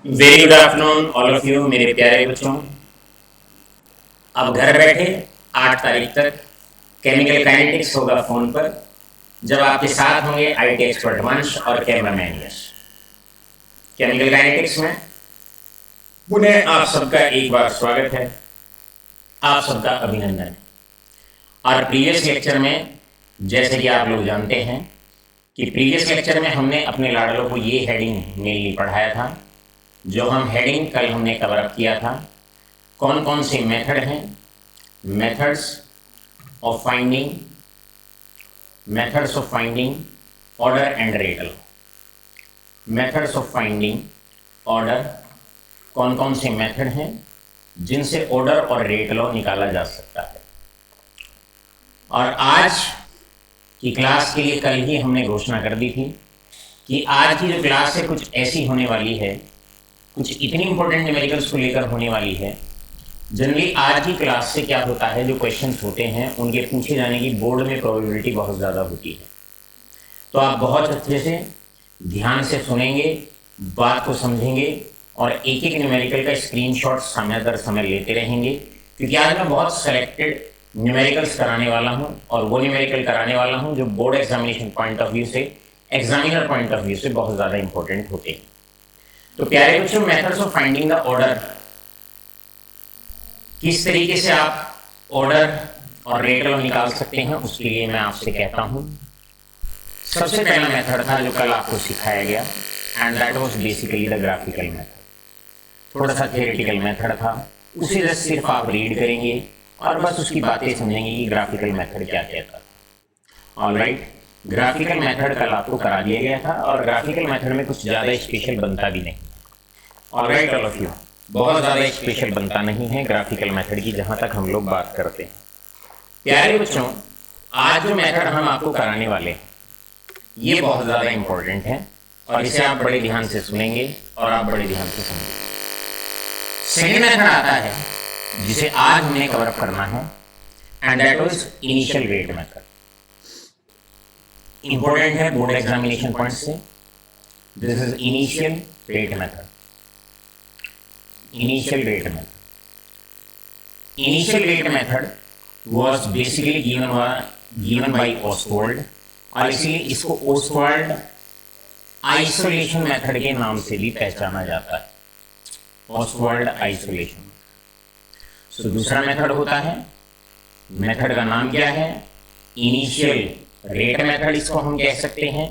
Very good afternoon all of you मेरे प्यारे बच्चों। अब घर बैठे 8 तारीख तक केमिकल काइनेटिक्स होगा फोन पर, जब आपके साथ होंगे आईटी एक्सपर्ट वंश और कैमरामैन यश। केमिकल काइनेटिक्स में पुनः आप सबका एक बार स्वागत है, आप सबका अभिनंदन है। और प्रीवियस लेक्चर में जैसे कि आप लोग जानते हैं कि प्रीवियस लेक्चर में हमने अपने लाडलों को ये हेडिंग मेनली पढ़ाया था। जो हम हेडिंग कल हमने कवर अप किया था, कौन कौन से मेथड हैं, methods of finding order and Ratle. Methods of finding order, कौन कौन से मेथड हैं जिनसे ऑर्डर और रेटलो निकाला जा सकता है। और आज की क्लास के लिए कल ही हमने घोषणा कर दी थी कि आज की जो क्लास है कुछ ऐसी होने वाली है, कुछ इतनी इंपॉर्टेंट न्यूमेरिकल्स को लेकर होने वाली है। जनरली आज की क्लास से क्या होता है, जो क्वेश्चंस होते हैं उनके पूछे जाने की बोर्ड में प्रोबेबिलिटी बहुत ज़्यादा होती है। तो आप बहुत अच्छे से ध्यान से सुनेंगे, बात को समझेंगे और एक एक न्यूमेरिकल का स्क्रीनशॉट समय दर समय लेते रहेंगे, क्योंकि आज मैं बहुत सेलेक्टेड न्यूमेरिकल्स कराने वाला हूँ और वो न्यूमेरिकल कराने वाला हूँ जो board examination point of view से, एग्जामिनर पॉइंट ऑफ व्यू से बहुत ज़्यादा इंपॉर्टेंट होते हैं। तो प्यारे बच्चों, methods of finding the order, किस तरीके से आप ऑर्डर और रेटल निकाल सकते हैं, उसके लिए मैं आपसे कहता हूं। सबसे पहला मेथड था जो कल आपको सिखाया गया, and that was basically the graphical method. थोड़ा सा थियोरेटिकल मेथड था, उसे जस्ट सिर्फ आप रीड करेंगे और बस उसकी बातें समझेंगे कि ग्राफिकल मेथड क्या कहता है। ऑलराइट, ग्राफिकल मेथड कल आपको करा दिया गया था और ग्राफिकल मेथड में कुछ ज़्यादा स्पेशल बनता भी नहीं। ऑलराइट ऑल ऑफ यू, बहुत ज़्यादा स्पेशल बनता नहीं है ग्राफिकल मेथड की, जहाँ तक हम लोग बात करते हैं। प्यारे बच्चों, आज जो मेथड हम आपको कराने वाले हैं ये बहुत ज़्यादा इंपॉर्टेंट है और इसे आप बड़े ध्यान से सुनेंगे और आप बड़े ध्यान से समझेंगे। सेकेंड मेथड आता है जिसे आज हमें कवर अप करना है, and that was initial rate method. Important है बोर्ड एग्जामिनेशन पॉइंट से। This is initial rate method. Initial rate method was basically given by Ostwald, और इसलिए इसको Ostwald आइसोलेशन मेथड के नाम से भी पहचाना जाता है। Ostwald isolation. सो दूसरा मेथड होता है, मेथड का नाम क्या है, इनिशियल रेट मेथड इसको हम कह सकते हैं,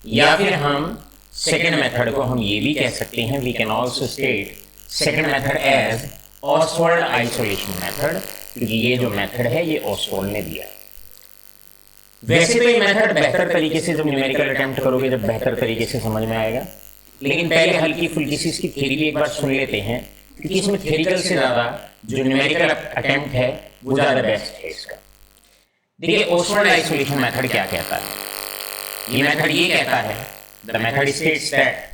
या फिर हम सेकेंड मेथड को हम ये भी कह सकते हैं, we can also state second method as Ostwald isolation method, क्योंकि ये जो मेथड है ये ऑस्वाल्ड ने दिया है। वैसे तो ये मेथड बेहतर तरीके से जब न्यूमेरिकल अटेम्प्ट करोगे जब बेहतर तरीके से समझ में आएगा, लेकिन पहले हल्की फुल्की सी इसकी थ्योरी भी एक बार सुन लेते हैं, क्योंकि इसमें थ्योरिकल से ज़्यादा जो न्यूमेरिकल अटेम्प्ट है वो ज़्यादा बेस्ट है इसका। देखिए, ऑस्वाल्ड आइसोलेशन मेथड क्या कहता है। ये मेथड ये कहता है, the method states that,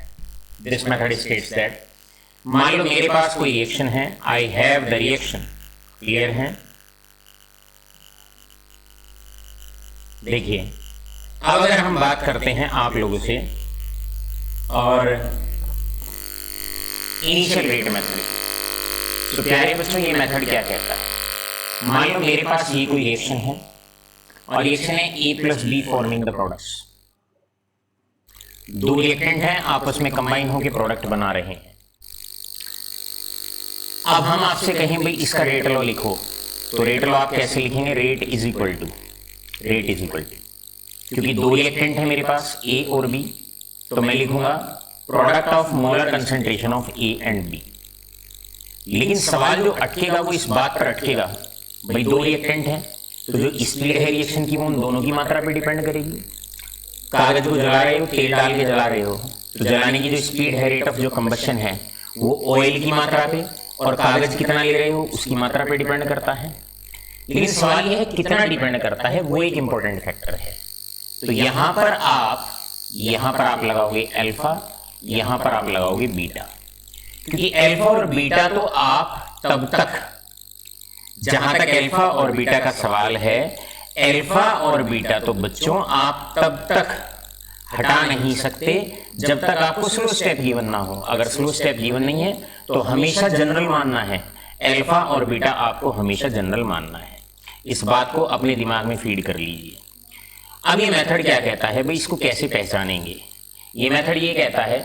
this method states that, मान लो मेरे पास कोई रिएक्शन है, I have the reaction, clear है। देखिए, अब अगर हम बात करते हैं आप लोगों से और इनिशियल रेट मेथड, तो प्यारे बच्चों ये मेथड क्या कहता है। मान लो मेरे पास ये कोई रिएक्शन है और रिएक्शन है A+B फॉर्मिंग द प्रोडक्ट्स। दो रिएक्टेंट हैं, आपस में कंबाइन होकर प्रोडक्ट बना रहे हैं। अब हम आपसे कहें भाई इसका रेट लो लिखो, तो रेट लो आप कैसे लिखेंगे, रेट इज इक्वल टू, क्योंकि दो रिएक्टेंट है मेरे पास A और B, तो मैं लिखूंगा product of molar concentration of A and B। लेकिन सवाल जो अटकेगा वो इस बात पर अटकेगा, भाई दो रिएक्टेंट है तो जो स्पीड है रिएक्शन की वो उन दोनों की मात्रा पर डिपेंड करेगी। कागज को जला रहे हो, तेल डाल के जला रहे हो, तो जलाने की जो स्पीड है, रेट ऑफ जो कंबशन है वो ऑयल की मात्रा पे और कागज कितना ले रहे हो उसकी मात्रा पे डिपेंड करता है। लेकिन सवाल यह है कितना डिपेंड करता है, वो एक इंपॉर्टेंट फैक्टर है। तो यहां पर आप लगाओगे अल्फा, यहां पर आप लगाओगे बीटा, क्योंकि अल्फा और बीटा तो आप तब तक, जहां तक अल्फा और बीटा का सवाल है, अल्फा और बीटा तो बच्चों आप तब तक हटा नहीं सकते जब तक आपको स्लो स्टेप गिवन ना हो। अगर स्लो स्टेप गिवन नहीं है तो हमेशा जनरल मानना है, अल्फा और बीटा आपको हमेशा जनरल मानना है। इस बात को अपने दिमाग में फीड कर लीजिए। अब ये मेथड क्या कहता है भाई, इसको कैसे पहचानेंगे? ये मेथड ये कहता है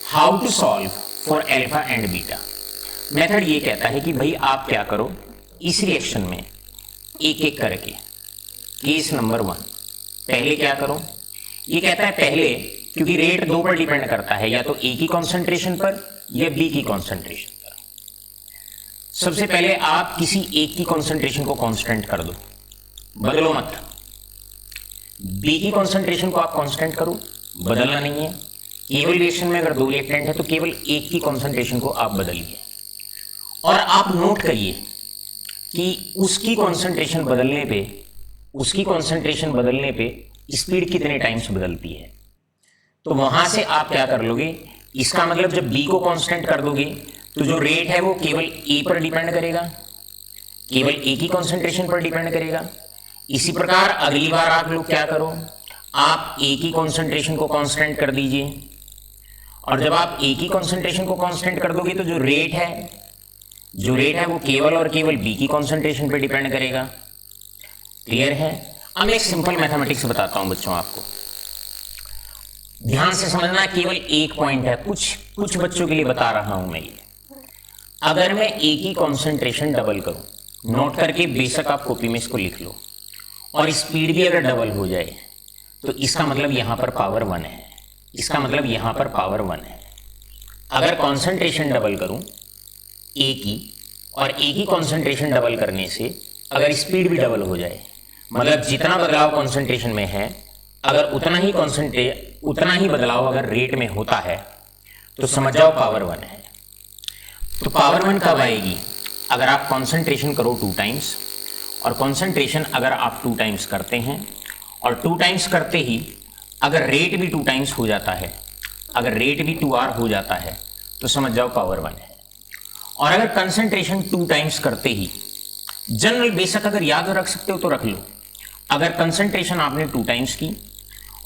how to solve for alpha and beta. Method ये कहता है कि भाई आप क्या करो, इस रिएक्शन में एक एक करके केस नंबर 1 पहले क्या करो, ये कहता है पहले, क्योंकि रेट दो पर डिपेंड करता है, या तो ए की कॉन्सेंट्रेशन पर या बी की कॉन्सेंट्रेशन पर। सबसे पहले आप किसी एक की कॉन्सेंट्रेशन को कांस्टेंट कर दो, बदलो मत। बी की कॉन्सेंट्रेशन को आप कांस्टेंट करो, बदलना नहीं है। केवल रिएक्शन में अगर दो रिएक्टेंट है तो केवल एक की कॉन्सेंट्रेशन को आप बदलिए, और आप नोट करिए कि उसकी कॉन्सेंट्रेशन बदलने पे स्पीड कितने टाइम्स बदलती है। तो वहां से आप क्या कर लोगे, इसका मतलब जब बी को कांस्टेंट कर दोगे तो जो रेट है वो केवल ए पर डिपेंड करेगा, केवल ए की कॉन्सेंट्रेशन पर डिपेंड करेगा। इसी प्रकार अगली बार आप लोग क्या करो, आप ए की कॉन्सेंट्रेशन को कांस्टेंट कर दीजिए, और जब आप ए की कॉन्सेंट्रेशन को कांस्टेंट कर दोगे तो जो रेट है वो केवल और केवल बी की कॉन्सेंट्रेशन पर डिपेंड करेगा। क्लियर है? अब मैं एक सिंपल मैथमेटिक्स बताता हूं बच्चों, आपको ध्यान से समझना। केवल एक पॉइंट है, कुछ बच्चों के लिए बता रहा हूं मैं ये। अगर मैं ए की कॉन्सेंट्रेशन डबल करूं, नोट करके बेशक आप कॉपी में इसको लिख लो, और स्पीड भी अगर डबल हो जाए तो इसका मतलब यहां पर पावर 1 है, इसका मतलब यहां पर पावर 1 है। अगर कॉन्सेंट्रेशन डबल करूं ए की, और ए की कॉन्सेंट्रेशन डबल करने से अगर स्पीड भी डबल हो जाए, मतलब जितना बदलाव कॉन्सेंट्रेशन में है अगर उतना ही बदलाव अगर रेट में होता है तो समझ जाओ पावर 1 है। तो पावर 1 कब आएगी? अगर आप कॉन्सेंट्रेशन करो 2 टाइम्स, और कॉन्सेंट्रेशन अगर आप 2 टाइम्स करते हैं, और 2 टाइम्स करते ही अगर रेट भी 2 टाइम्स हो जाता है, अगर रेट भी 2r हो जाता है तो समझ जाओ पावर 1 है। और अगर कंसंट्रेशन 2 टाइम्स करते ही, जनरल बेशक अगर याद रख सकते हो तो रख लो, अगर कंसंट्रेशन आपने 2 टाइम्स की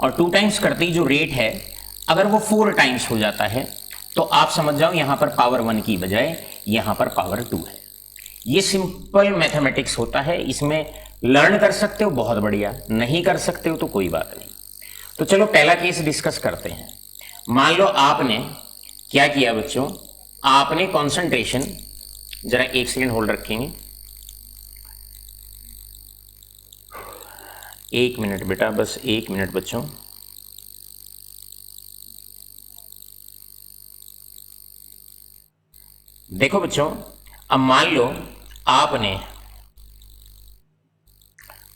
और 2 टाइम्स करते ही जो रेट है अगर वो 4 टाइम्स हो जाता है तो आप समझ जाओ यहां पर पावर 1 की बजाय यहां पर पावर 2 है। ये सिंपल मैथमेटिक्स होता है, इसमें लर्न कर सकते हो बहुत बढ़िया, नहीं कर सकते हो तो कोई बात नहीं। तो चलो पहला केस डिस्कस करते हैं। मान लो आपने क्या किया बच्चों, आपने कॉन्सेंट्रेशन, जरा 1 सेकेंड होल्ड रखेंगे, 1 मिनट बेटा, बस 1 मिनट बच्चों। देखो बच्चों, अब मान लो आपने,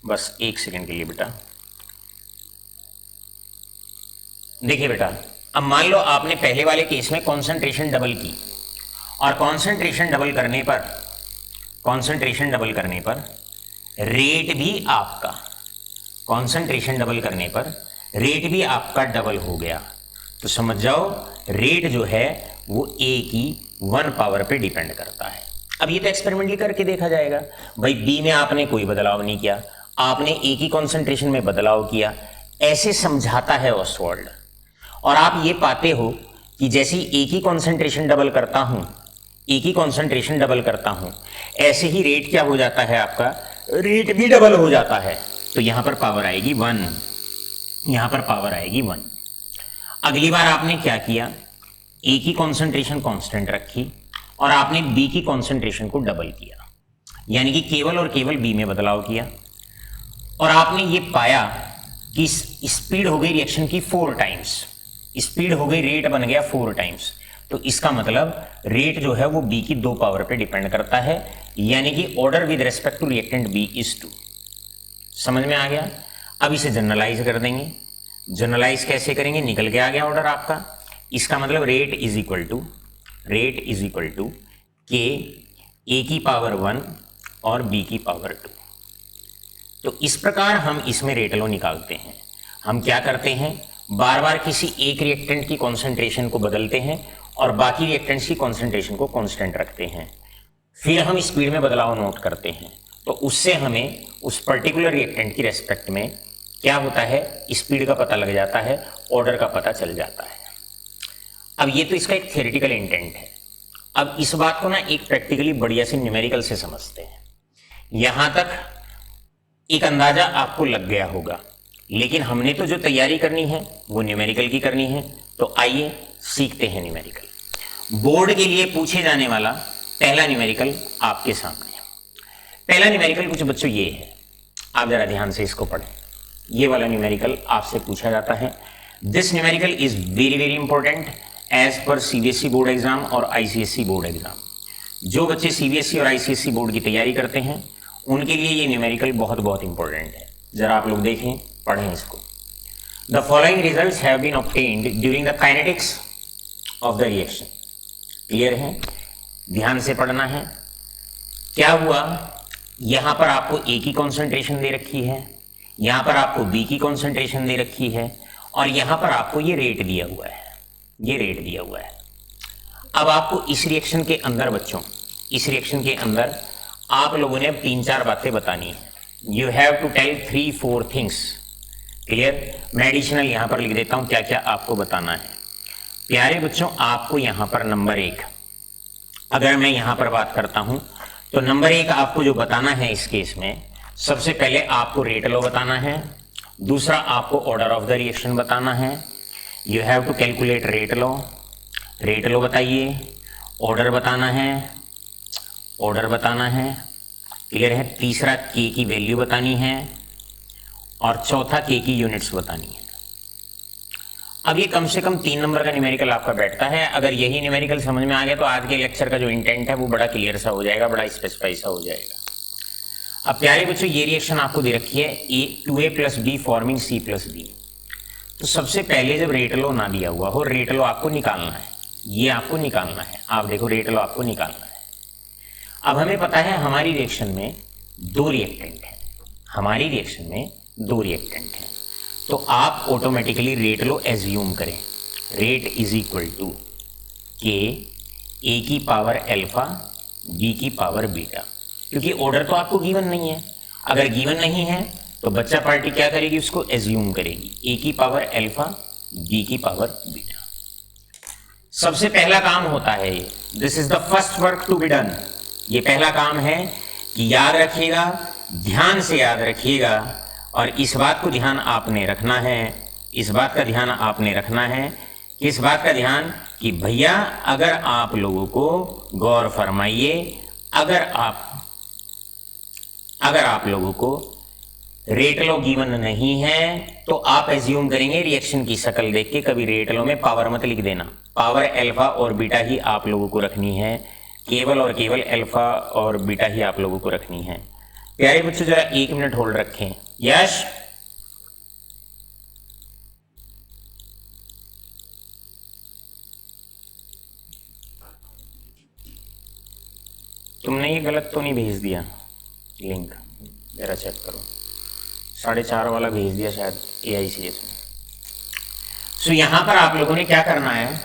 बस 1 सेकेंड के लिए बेटा, देखिए बेटा, अब मान लो आपने पहले वाले केस में कॉन्सेंट्रेशन डबल की, और कॉन्सेंट्रेशन डबल करने पर रेट भी आपका, कॉन्सेंट्रेशन डबल करने पर रेट भी आपका डबल हो गया, तो समझ जाओ रेट जो है वो ए की 1 पावर पे डिपेंड करता है। अब ये तो एक्सपेरिमेंटली करके देखा जाएगा। भाई बी में आपने कोई बदलाव नहीं किया, आपने ए की कॉन्सेंट्रेशन में बदलाव किया, ऐसे समझाता है ऑसवाल्ड। और आप ये पाते हो कि जैसे ही ए की कॉन्सेंट्रेशन डबल करता हूं, ऐसे ही रेट क्या हो जाता है आपका, रेट भी डबल हो जाता है। तो यहां पर पावर आएगी 1, यहां पर पावर आएगी 1। अगली बार आपने क्या किया, ए की कॉन्सेंट्रेशन कांस्टेंट रखी और आपने बी की कॉन्सेंट्रेशन को डबल किया, यानी कि केवल और केवल बी में बदलाव किया, और आपने ये पाया कि स्पीड हो गई रिएक्शन की 4 टाइम्स, स्पीड हो गई, रेट बन गया 4 टाइम्स। तो इसका मतलब रेट जो है वो बी की 2 पावर पे डिपेंड करता है, यानी कि order with respect to reactant B is 2। समझ में आ गया? अब इसे जनरलाइज कर देंगे। जनरलाइज कैसे करेंगे, निकल के आ गया ऑर्डर आपका। इसका मतलब rate is equal to k A की पावर 1 और बी की पावर 2। तो इस प्रकार हम इसमें रेट लो निकालते हैं। हम क्या करते हैं, बार बार किसी एक रिएक्टेंट की कॉन्सेंट्रेशन को बदलते हैं और बाकी रिएक्टेंट्स की कॉन्सेंट्रेशन को कांस्टेंट रखते हैं, फिर हम स्पीड में बदलाव नोट करते हैं। तो उससे हमें उस पर्टिकुलर रिएक्टेंट की रेस्पेक्ट में क्या होता है, स्पीड का पता लग जाता है, ऑर्डर का पता चल जाता है। अब ये तो इसका एक थ्योरेटिकल इंटेंट है। अब इस बात को ना एक प्रैक्टिकली बढ़िया से न्यूमेरिकल से समझते हैं। यहां तक एक अंदाजा आपको लग गया होगा, लेकिन हमने तो जो तैयारी करनी है वो न्यूमेरिकल की करनी है। तो आइए सीखते हैं न्यूमेरिकल। बोर्ड के लिए पूछे जाने वाला पहला न्यूमेरिकल आपके सामने है। पहला न्यूमेरिकल कुछ बच्चों ये है, आप जरा ध्यान से इसको पढ़ें। ये वाला न्यूमेरिकल आपसे पूछा जाता है। This numerical is very very important as per CBSE board exam और आईसीएसई बोर्ड एग्जाम। जो बच्चे सीबीएसई और आईसीएसई बोर्ड की तैयारी करते हैं उनके लिए ये न्यूमेरिकल बहुत बहुत इंपॉर्टेंट है। जरा आप लोग देखें, पढ़ें इसको। The following results have been obtained during the kinetics of the reaction. Clear है? ध्यान से पढ़ना है। क्या हुआ, यहां पर आपको ए की कॉन्सेंट्रेशन दे रखी है, यहां पर आपको बी की कॉन्सेंट्रेशन दे रखी है, और यहां पर आपको ये रेट दिया हुआ है, ये रेट दिया हुआ है। अब आपको इस रिएक्शन के अंदर बच्चों, इस रिएक्शन के अंदर आप लोगों ने 3-4 बातें बतानी है। You have to tell 3-4 things. Clear? मैं एडिशनल यहां पर लिख देता हूं क्या क्या आपको बताना है। प्यारे बच्चों, आपको यहां पर नंबर 1, अगर मैं यहां पर बात करता हूं तो नंबर 1 आपको जो बताना है इस केस में, सबसे पहले आपको रेट लॉ बताना है। दूसरा आपको ऑर्डर ऑफ द रिएक्शन बताना है। You have to calculate rate law. Rate law बताइए, ऑर्डर बताना है, ऑर्डर बताना है। क्लियर है? तीसरा के की वैल्यू बतानी है, और चौथा के की यूनिट्स बतानी है। अब ये कम से कम 3 नंबर का न्यूमेरिकल आपका बैठता है। अगर यही न्यूमेरिकल समझ में आ गया तो आज के लेक्चर का जो इंटेंट है वो बड़ा क्लियर सा हो जाएगा, बड़ा स्पेसिफाई सा हो जाएगा। अब प्यारे बच्चों, ये रिएक्शन आपको दे रखी है A2A + B forming C + B। तो सबसे पहले जब रेट लॉ ना दिया हुआ हो, रेट लॉ आपको निकालना है, ये आपको निकालना है। आप देखो, रेट लॉ आपको निकालना है। अब हमें पता है हमारी रिएक्शन में 2 रिएक्टेंट है, हमारी रिएक्शन में 2 रिएक्टेंट है। तो आप ऑटोमेटिकली रेट लो, एज्यूम करें rate is equal to k A की पावर अल्फा बी की पावर बीटा, क्योंकि ऑर्डर तो आपको गिवन नहीं है। अगर गिवन नहीं है तो बच्चा पार्टी क्या करेगी, उसको एज्यूम करेगी, ए की पावर अल्फा बी की पावर बीटा। सबसे पहला काम होता है ये, this is the first work to be done. ये पहला काम है कि याद रखिएगा, ध्यान से याद रखिएगा, और इस बात को ध्यान आपने रखना है, इस बात का ध्यान आपने रखना है। किस बात का ध्यान? कि भैया अगर आप लोगों को गौर फरमाइए, अगर आप लोगों को रेट लॉ गिवन नहीं है तो आप एज्यूम करेंगे रिएक्शन की शक्ल देख के, कभी रेट लॉ में पावर मत लिख देना, पावर अल्फा और बीटा ही आप लोगों को रखनी है, केवल और केवल अल्फा और बीटा ही आप लोगों को रखनी है। प्यारे बच्चों, जरा 1 मिनट होल्ड रखें। यश, तुमने ये गलत तो नहीं भेज दिया लिंक? जरा चेक करो, 4.5 वाला भेज दिया शायद AICS में। सो यहां पर आप लोगों ने क्या करना है,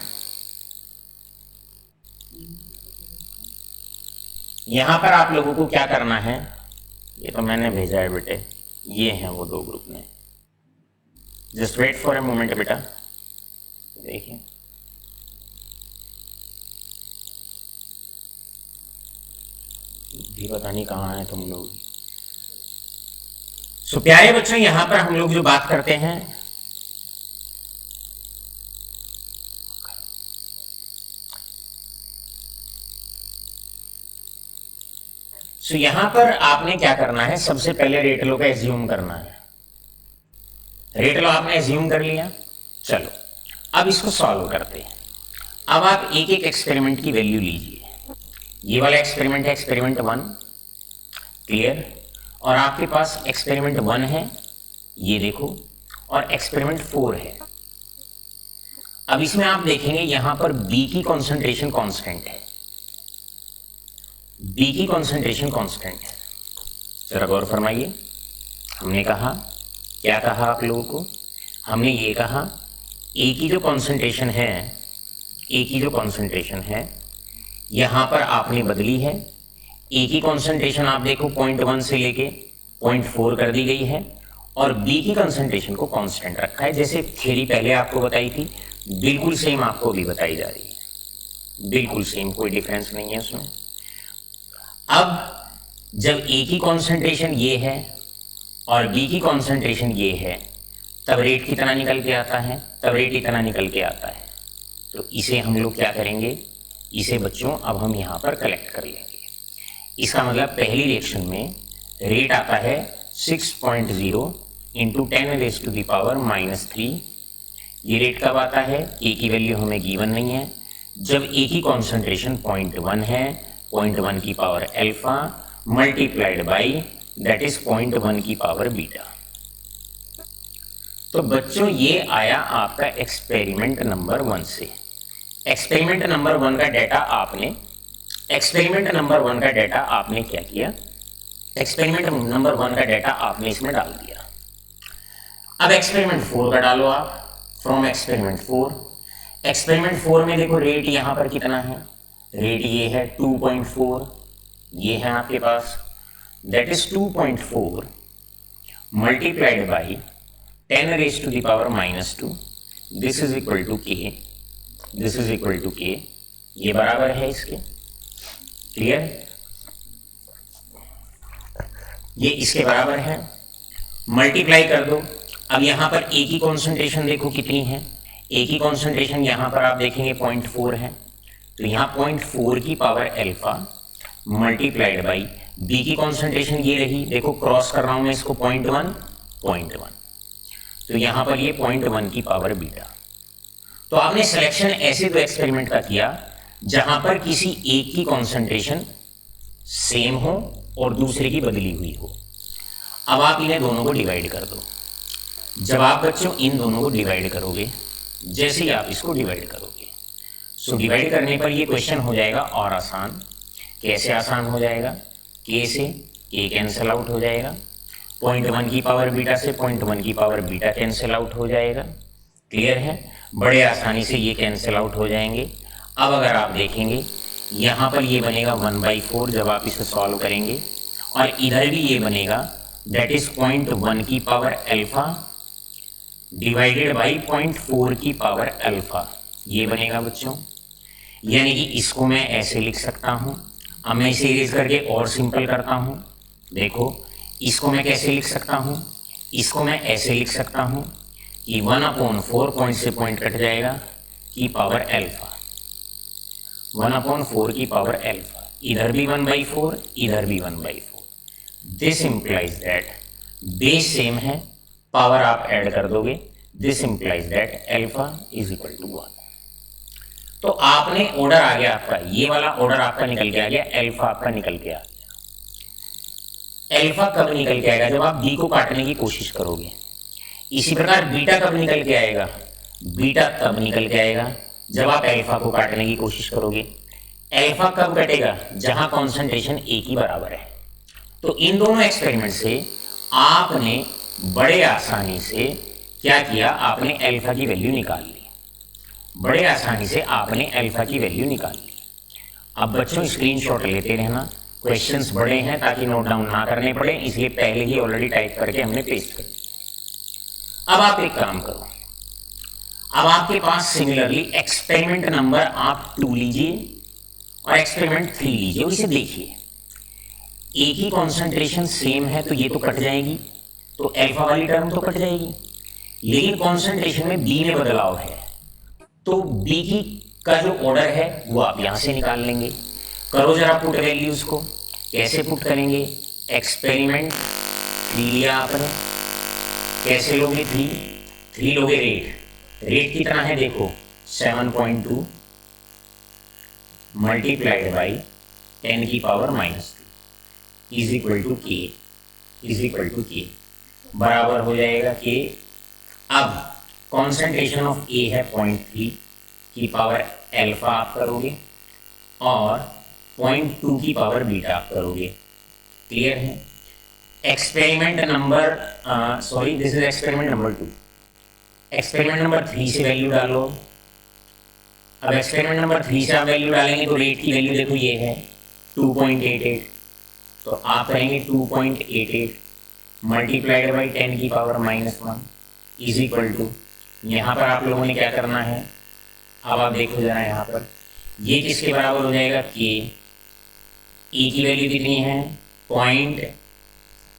यहां पर आप लोगों को क्या करना है, ये तो मैंने भेजा है बेटे, ये हैं वो 2 ग्रुप में। Just wait for a moment बेटा, देखिए भी पता नहीं कहाँ है तुम लोग। सो प्यारे बच्चों, यहां पर हम लोग जो बात करते हैं, सो यहां पर आपने क्या करना है, सबसे पहले रेट लॉ का एज्यूम करना है। रेट लॉ आपने एज्यूम कर लिया, चलो अब इसको सॉल्व करते हैं। अब आप एक एक एक्सपेरिमेंट की वैल्यू लीजिए। ये वाला एक्सपेरिमेंट है एक्सपेरिमेंट 1, क्लियर, और आपके पास एक्सपेरिमेंट 1 है, ये देखो, और एक्सपेरिमेंट 4 है। अब इसमें आप देखेंगे यहां पर बी की कॉन्सेंट्रेशन कांस्टेंट है, बी की कॉन्सेंट्रेशन कांस्टेंट है। जरा गौर फरमाइए, हमने कहा, क्या कहा आप लोगों को, हमने ये कहा ए की जो कॉन्सेंट्रेशन है, ए की जो कॉन्सेंट्रेशन है यहां पर आपने बदली है। ए की कॉन्सेंट्रेशन आप देखो 0.1 से लेके 0.4 कर दी गई है, और बी की कंसंट्रेशन को कांस्टेंट रखा है। जैसे थ्योरी पहले आपको बताई थी, बिल्कुल सेम आपको भी बताई जा रही है, बिल्कुल सेम, कोई डिफरेंस नहीं है उसमें। अब जब ए की कॉन्सेंट्रेशन ये है और बी की कॉन्सेंट्रेशन ये है, तब रेट कितना निकल के आता है, तब रेट इतना निकल के आता है। तो इसे हम लोग क्या करेंगे, इसे बच्चों अब हम यहाँ पर कलेक्ट कर लेंगे। इसका मतलब पहली रिएक्शन में रेट आता है 6.0 इंटू 10⁻⁻3। ये रेट कब आता है, ए की वैल्यू हमें गिवन नहीं है, जब ए की कॉन्सेंट्रेशन 0.1 है, 0.1 की power alpha multiplied by that is 0.1 की पावर बीटा। तो बच्चों ये आया आपका एक्सपेरिमेंट नंबर 1 से। एक्सपेरिमेंट नंबर 1 का डाटा आपने क्या किया, एक्सपेरिमेंट नंबर 1 का डाटा आपने इसमें डाल दिया। अब एक्सपेरिमेंट 4 का डालो आप, फ्रॉम एक्सपेरिमेंट 4। एक्सपेरिमेंट 4 में देखो रेट यहां पर कितना है, रेट ये है 2.4, ये है आपके पास, that is 2.4 multiplied by 10⁻⁻²। This is equal to K, this is equal to K, ये बराबर है इसके, क्लियर, ये इसके बराबर है। मल्टीप्लाई कर दो। अब यहां पर ए की कॉन्सेंट्रेशन देखो कितनी है, ए की कॉन्सेंट्रेशन यहां पर आप देखेंगे 0.4 है, तो यहां 0.4 की power alpha multiplied by B की कॉन्सेंट्रेशन ये रही, देखो क्रॉस कर रहा हूं मैं इसको 0.1, तो यहां पर ये 0.1 की पावर बीटा। तो आपने सिलेक्शन ऐसे दो एक्सपेरिमेंट का किया जहां पर किसी एक की कॉन्सेंट्रेशन सेम हो और दूसरे की बदली हुई हो। अब आप इन्हें दोनों को डिवाइड कर दो। जब आप बच्चों इन दोनों को डिवाइड करोगे, जैसे ही आप इसको डिवाइड करोगे, सो डिवाइड करने पर ये क्वेश्चन हो जाएगा और आसान। कैसे आसान हो जाएगा, के से के कैंसिल आउट हो जाएगा, 0.1 की पावर बीटा से 0.1 की पावर बीटा कैंसिल आउट हो जाएगा, क्लियर है, बड़े आसानी से ये कैंसिल आउट हो जाएंगे। अब अगर आप देखेंगे यहाँ पर ये बनेगा 1/4 जब आप इसे सॉल्व करेंगे, और इधर भी ये बनेगा दैट इज 0.1 की पावर अल्फा डिवाइडेड बाई 0.4 की पावर अल्फा, ये बनेगा बच्चों। यानी कि इसको मैं ऐसे लिख सकता हूँ। अब मैं इसे इरेज करके और सिंपल करता हूँ, देखो इसको मैं कैसे लिख सकता हूँ, इसको मैं ऐसे लिख सकता हूँ कि 1/4 पॉइंट से पॉइंट कट जाएगा की पावर अल्फा, 1/4 की पावर अल्फा, इधर भी 1/4, इधर भी 1/4। This implies that base same है, पावर आप ऐड कर दोगे, this implies that alpha is equal to 1। तो आपने ऑर्डर आ गया आपका, ये वाला ऑर्डर आपका निकल के आ गया, अल्फा आपका निकल के आ गया। अल्फा कब निकल के आएगा, जब आप बी को काटने की कोशिश करोगे। इसी प्रकार बीटा कब निकल के आएगा, बीटा तब निकल के आएगा जब आप अल्फा को काटने की कोशिश करोगे। अल्फा कब कटेगा, जहां कॉन्सेंट्रेशन ए की बराबर है। तो इन दोनों एक्सपेरिमेंट से आपने बड़े आसानी से क्या किया, आपने अल्फा की वैल्यू निकाल ली, बड़े आसानी से आपने अल्फा की वैल्यू निकाल ली। अब बच्चों स्क्रीनशॉट लेते रहना, क्वेश्चंस बड़े हैं ताकि नोट डाउन ना करने पड़े, इसलिए पहले ही ऑलरेडी टाइप करके हमने पेस्ट कर दिया। अब आप एक काम करो, अब आपके पास सिमिलरली एक्सपेरिमेंट नंबर आप 2 लीजिए और एक्सपेरिमेंट 3 लीजिए और इसे देखिए। ए की कॉन्सेंट्रेशन सेम है तो ये तो कट जाएगी, तो अल्फा वाली टर्म तो कट जाएगी, लेकिन कॉन्सेंट्रेशन में बी में बदलाव है, तो बी की का जो ऑर्डर है वो आप यहां से निकाल लेंगे। करो जरा पुट वैल्यूज को, कैसे पुट करेंगे, एक्सपेरिमेंट 3 लिया आपने, कैसे लोगे 3 लोगे रेट, रेट कितना है देखो 7.2 मल्टीप्लाइड बाई 10 की पावर -2 इज इक्वल टू के, इज इक्वल टू के, बराबर हो जाएगा के। अब कॉन्सेंट्रेशन ऑफ ए है 0.3 की पावर अल्फा आप करोगे और 0.2 की पावर बीटा आप करोगे, क्लियर है। Experiment number sorry this is experiment number 2। Experiment number 3 से वैल्यू डालो। अब एक्सपेरिमेंट नंबर 3 से आप वैल्यू डालेंगे तो रेट की वैल्यू देखो ये है 2.88, तो आप करेंगे 2.88, मल्टीप्लाइड बाई 10 की पावर -1 इज इक्वल टू, यहाँ पर आप लोगों ने क्या करना है, अब आप देखो जरा यहाँ पर ये किसके बराबर हो जाएगा, के, ई की वैल्यू कितनी है, पॉइंट,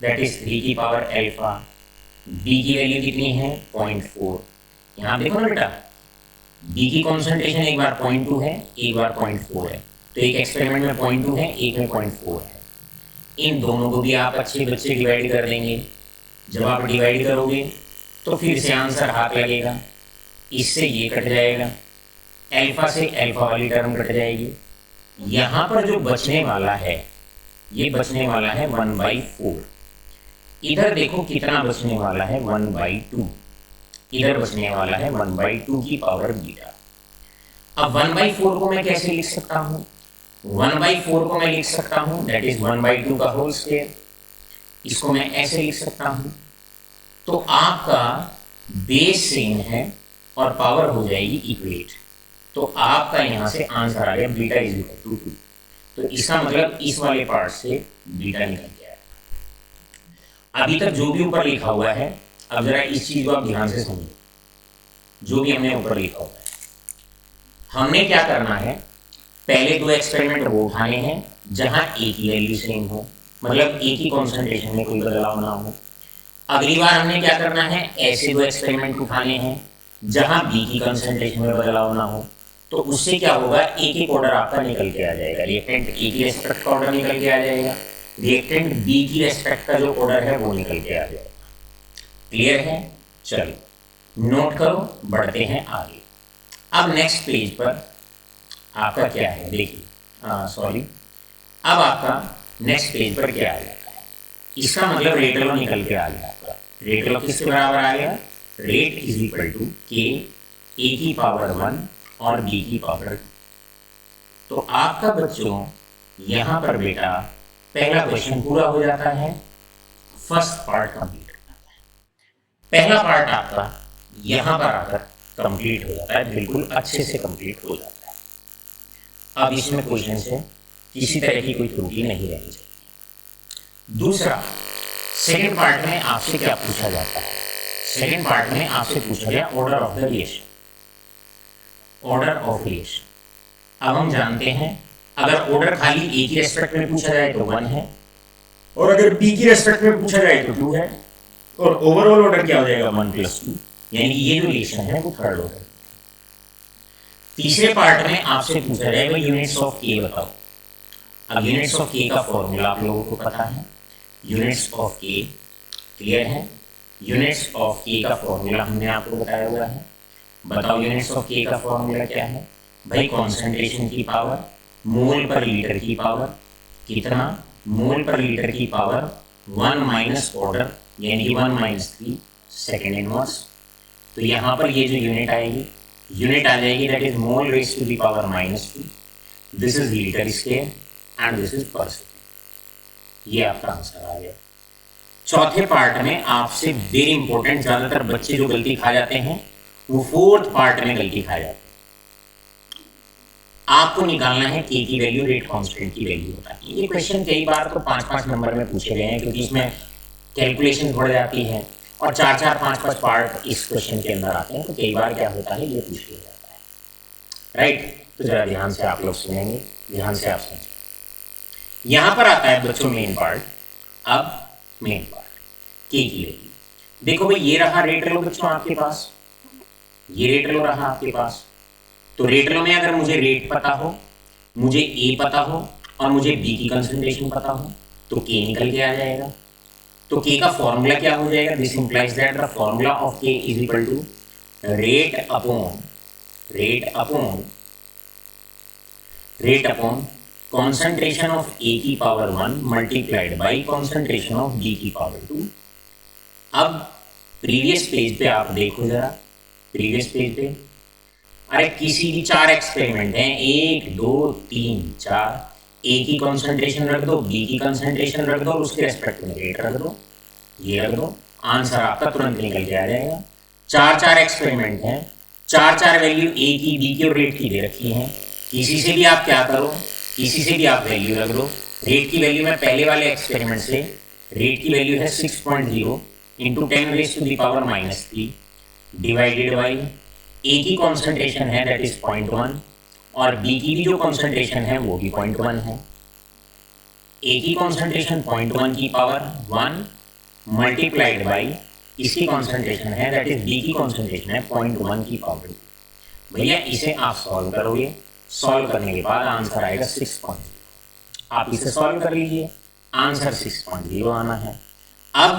दैट इज 3 की पावर अल्फा, बी की वैल्यू कितनी है 0.4। यहाँ देखो ना बेटा, बी की कॉन्सेंट्रेशन एक बार 0.2 है, एक बार 0.4 है, तो एक एक्सपेरिमेंट में 0.2 है, एक में 0.4 है। इन दोनों को भी आप अच्छे बच्चे डिवाइड कर देंगे। जब आप डिवाइड करोगे तो फिर से आंसर हाथ लगेगा, इससे ये कट जाएगा, अल्फा से अल्फा वाली टर्म कट जाएगी। यहाँ पर जो बचने वाला है, ये बचने वाला है 1/4। इधर देखो कितना बचने वाला है 1/2, इधर बचने वाला है 1/2 की पावर बीटा। अब 1/4 को मैं कैसे लिख सकता हूँ, 1/4 को मैं लिख सकता हूँ दैट इज 1/2 का होल स्क्वायर। इसको मैं ऐसे लिख सकता हूँ, तो आपका बेस सेम है और पावर हो जाएगी इक्वेट, तो आपका यहां से आंसर आ गया बीटा इज इक्वल टू 2। तो इसका मतलब इस वाले पार्ट से बीटा निकल गया है। अभी तक जो भी ऊपर लिखा हुआ है, अब जरा इस चीज को आप ध्यान से समझो, जो भी हमने ऊपर लिखा हुआ है, हमने क्या करना है, पहले 2 एक्सपेरिमेंट वो उठाने हैं जहां ए की वैल्यू सेम हो, मतलब ए की कॉन्सेंट्रेशन में कोई बदलाव ना हो। अगली बार हमने क्या करना है, ऐसे 2 एक्सपेरिमेंट उठाने हैं जहां बी की कॉन्सेंट्रेशन में बदलाव ना हो। तो उससे क्या होगा, एक एक ऑर्डर आपका निकल के आ जाएगा, रिएक्टेंट ए की रेस्पेक्ट का ऑर्डर निकल के आ जाएगा, रिएक्टेंट बी की रेस्पेक्ट का जो ऑर्डर है वो निकल के आ जाएगा। क्लियर है, चलो नोट करो, बढ़ते हैं आगे। अब नेक्स्ट पेज पर आपका क्या है, देखिए सॉरी, अब आपका नेक्स्ट पेज पर क्या आ जाता है, इसका मतलब रेट लो निकल के आ गया आपका। रेट लो किसके बराबर आ गया, rate is equal to k, A की पावर 1 और बी की पावर 2। तो आपका बच्चों यहां पर बेटा पहला क्वेश्चन पूरा हो जाता है, फर्स्ट पार्ट कंप्लीट हो जाता है। पहला पार्ट आपका यहां पर आकर कंप्लीट हो जाता है, बिल्कुल अच्छे से कंप्लीट हो जाता है। अब इसमें क्वेश्चन से किसी तरह की कोई त्रुटि नहीं रहनी चाहिए। दूसरा, सेकंड पार्ट में आपसे क्या पूछा जाता है, सेकंड पार्ट में आपसे पूछा गया order of the reaction, order of reaction. अब हम जानते हैं अगर ऑर्डर खाली ए की रेस्पेक्ट में पूछा जाए तो 1 है, और अगर बी की रेस्पेक्ट में पूछा जाए तो 2 है, और ओवरऑल ऑर्डर क्या हो जाएगा 1+2, यानी ये जो रिएक्शन है वो थर्ड ऑर्डर। तीसरे पार्ट में आपसे पूछा जाएगा यूनिट्स ऑफ के बताओ। अब यूनिट्स ऑफ के का फॉर्मूला आप लोगों को पता है, यूनिट्स ऑफ के क्लियर है, यूनिट्स ऑफ के का फॉर्मूला हमने आपको बताया हुआ है। बताओ यूनिट्स ऑफ के का फॉर्मूला क्या है भाई, कॉन्सेंट्रेशन की पावर मोल पर लीटर की पावर, कितना मोल पर लीटर की पावर 1 माइनस ऑर्डर, यानी 1-3 सेकेंड इनवर्स। तो यहाँ पर ये जो यूनिट आएगी, यूनिट आ जाएगी that is mole raise to the power -2, this is litre square and this is per second. ये आपका आंसर आ गया। चौथे पार्ट में आपसे वेरी इंपॉर्टेंट, ज्यादातर बच्चे जो गलती खा जाते हैं वो फोर्थ पार्ट में गलती खा जाते हैं। आपको निकालना है के की वैल्यू, रेट कांस्टेंट की वैल्यू होता है। ये क्वेश्चन कई बार तो 5-5 नंबर में पूछे गए हैं, क्योंकि इसमें कैलकुलेशन बढ़ जाती है और 4-4, 5-5 पार्ट इस क्वेश्चन के अंदर आते हैं, तो कई बार क्या होता है ये पूछ लिया जाता है, राइट। तो जरा ध्यान से आप लोग सुनेंगे, ध्यान से आप सुनेंगे। यहां पर आता है बच्चों मेन पार्ट। अब मेन पार्ट के की वैल्यू, देखो भाई ये रहा रेट लो बच्चों आपके पास, ये रेट लो रहा आपके पास। तो रेट लो में अगर मुझे रेट पता हो, मुझे ए पता हो और मुझे बी की कंसंट्रेशन पता हो, तो के निकल के आ जाएगा। तो के का फॉर्मूला क्या हो जाएगा, this implies that the formula of K is equal to rate upon concentration of A की power 1 multiplied by concentration of B की पावर 2। अब प्रीवियस पेज पे आप देखो जरा, प्रीवियस पेज पे, अरे किसी भी 4 एक्सपेरिमेंट हैं, 1 2 3 4, A की कंसंट्रेशन रख दो, B की कंसंट्रेशन रख दो और उसके रेस्पेक्ट में रेट रख दो, ये रख दो, आंसर आपका तुरंत निकल के आ जाएगा। 4 एक्सपेरिमेंट हैं, 4 वैल्यू A की, B की और रेट की दे रखी हैं। किसी से भी आप क्या करो, किसी से भी आप वैल्यू रख दो। रेट की वैल्यू मैं पहले वाले एक्सपेरिमेंट से रेट की वैल्यू है 6.0 इंटू 10⁻³ डिवाइडेड बाई ए की कॉन्सेंट्रेशन है दैट इज 0.1 और बी की भी जो कॉन्सेंट्रेशन है वो भी 0.1 है। ए की कॉन्सेंट्रेशन 0.1 की पावर 1 मल्टीप्लाइड बाई इसकी कॉन्सेंट्रेशन है दैट इज बी की कॉन्सेंट्रेशन है 0.1 की पावर। भैया इसे आप सॉल्व करोगे, सॉल्व करने के बाद आंसर आएगा 6.0। आप इसे सॉल्व कर लीजिए, आंसर 6.0 आना है। अब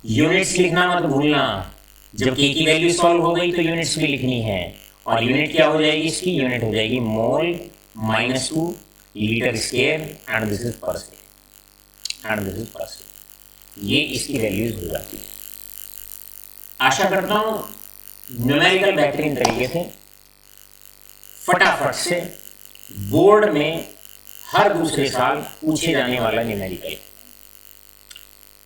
यूनिट्स लिखना मत भूलना, जब के की वैल्यू सॉल्व हो गई तो यूनिट्स भी लिखनी है और यूनिट क्या हो जाएगी इसकी, यूनिट हो जाएगी मोल -2 litre square and this is percent and this is percent. ये इसकी वैल्यूज हो जाती है। आशा करता हूं न्यूमेरिकल बेहतरीन तरीके से फटाफट से बोर्ड में हर दूसरे साल पूछे जाने वाला न्यूमेरिकल,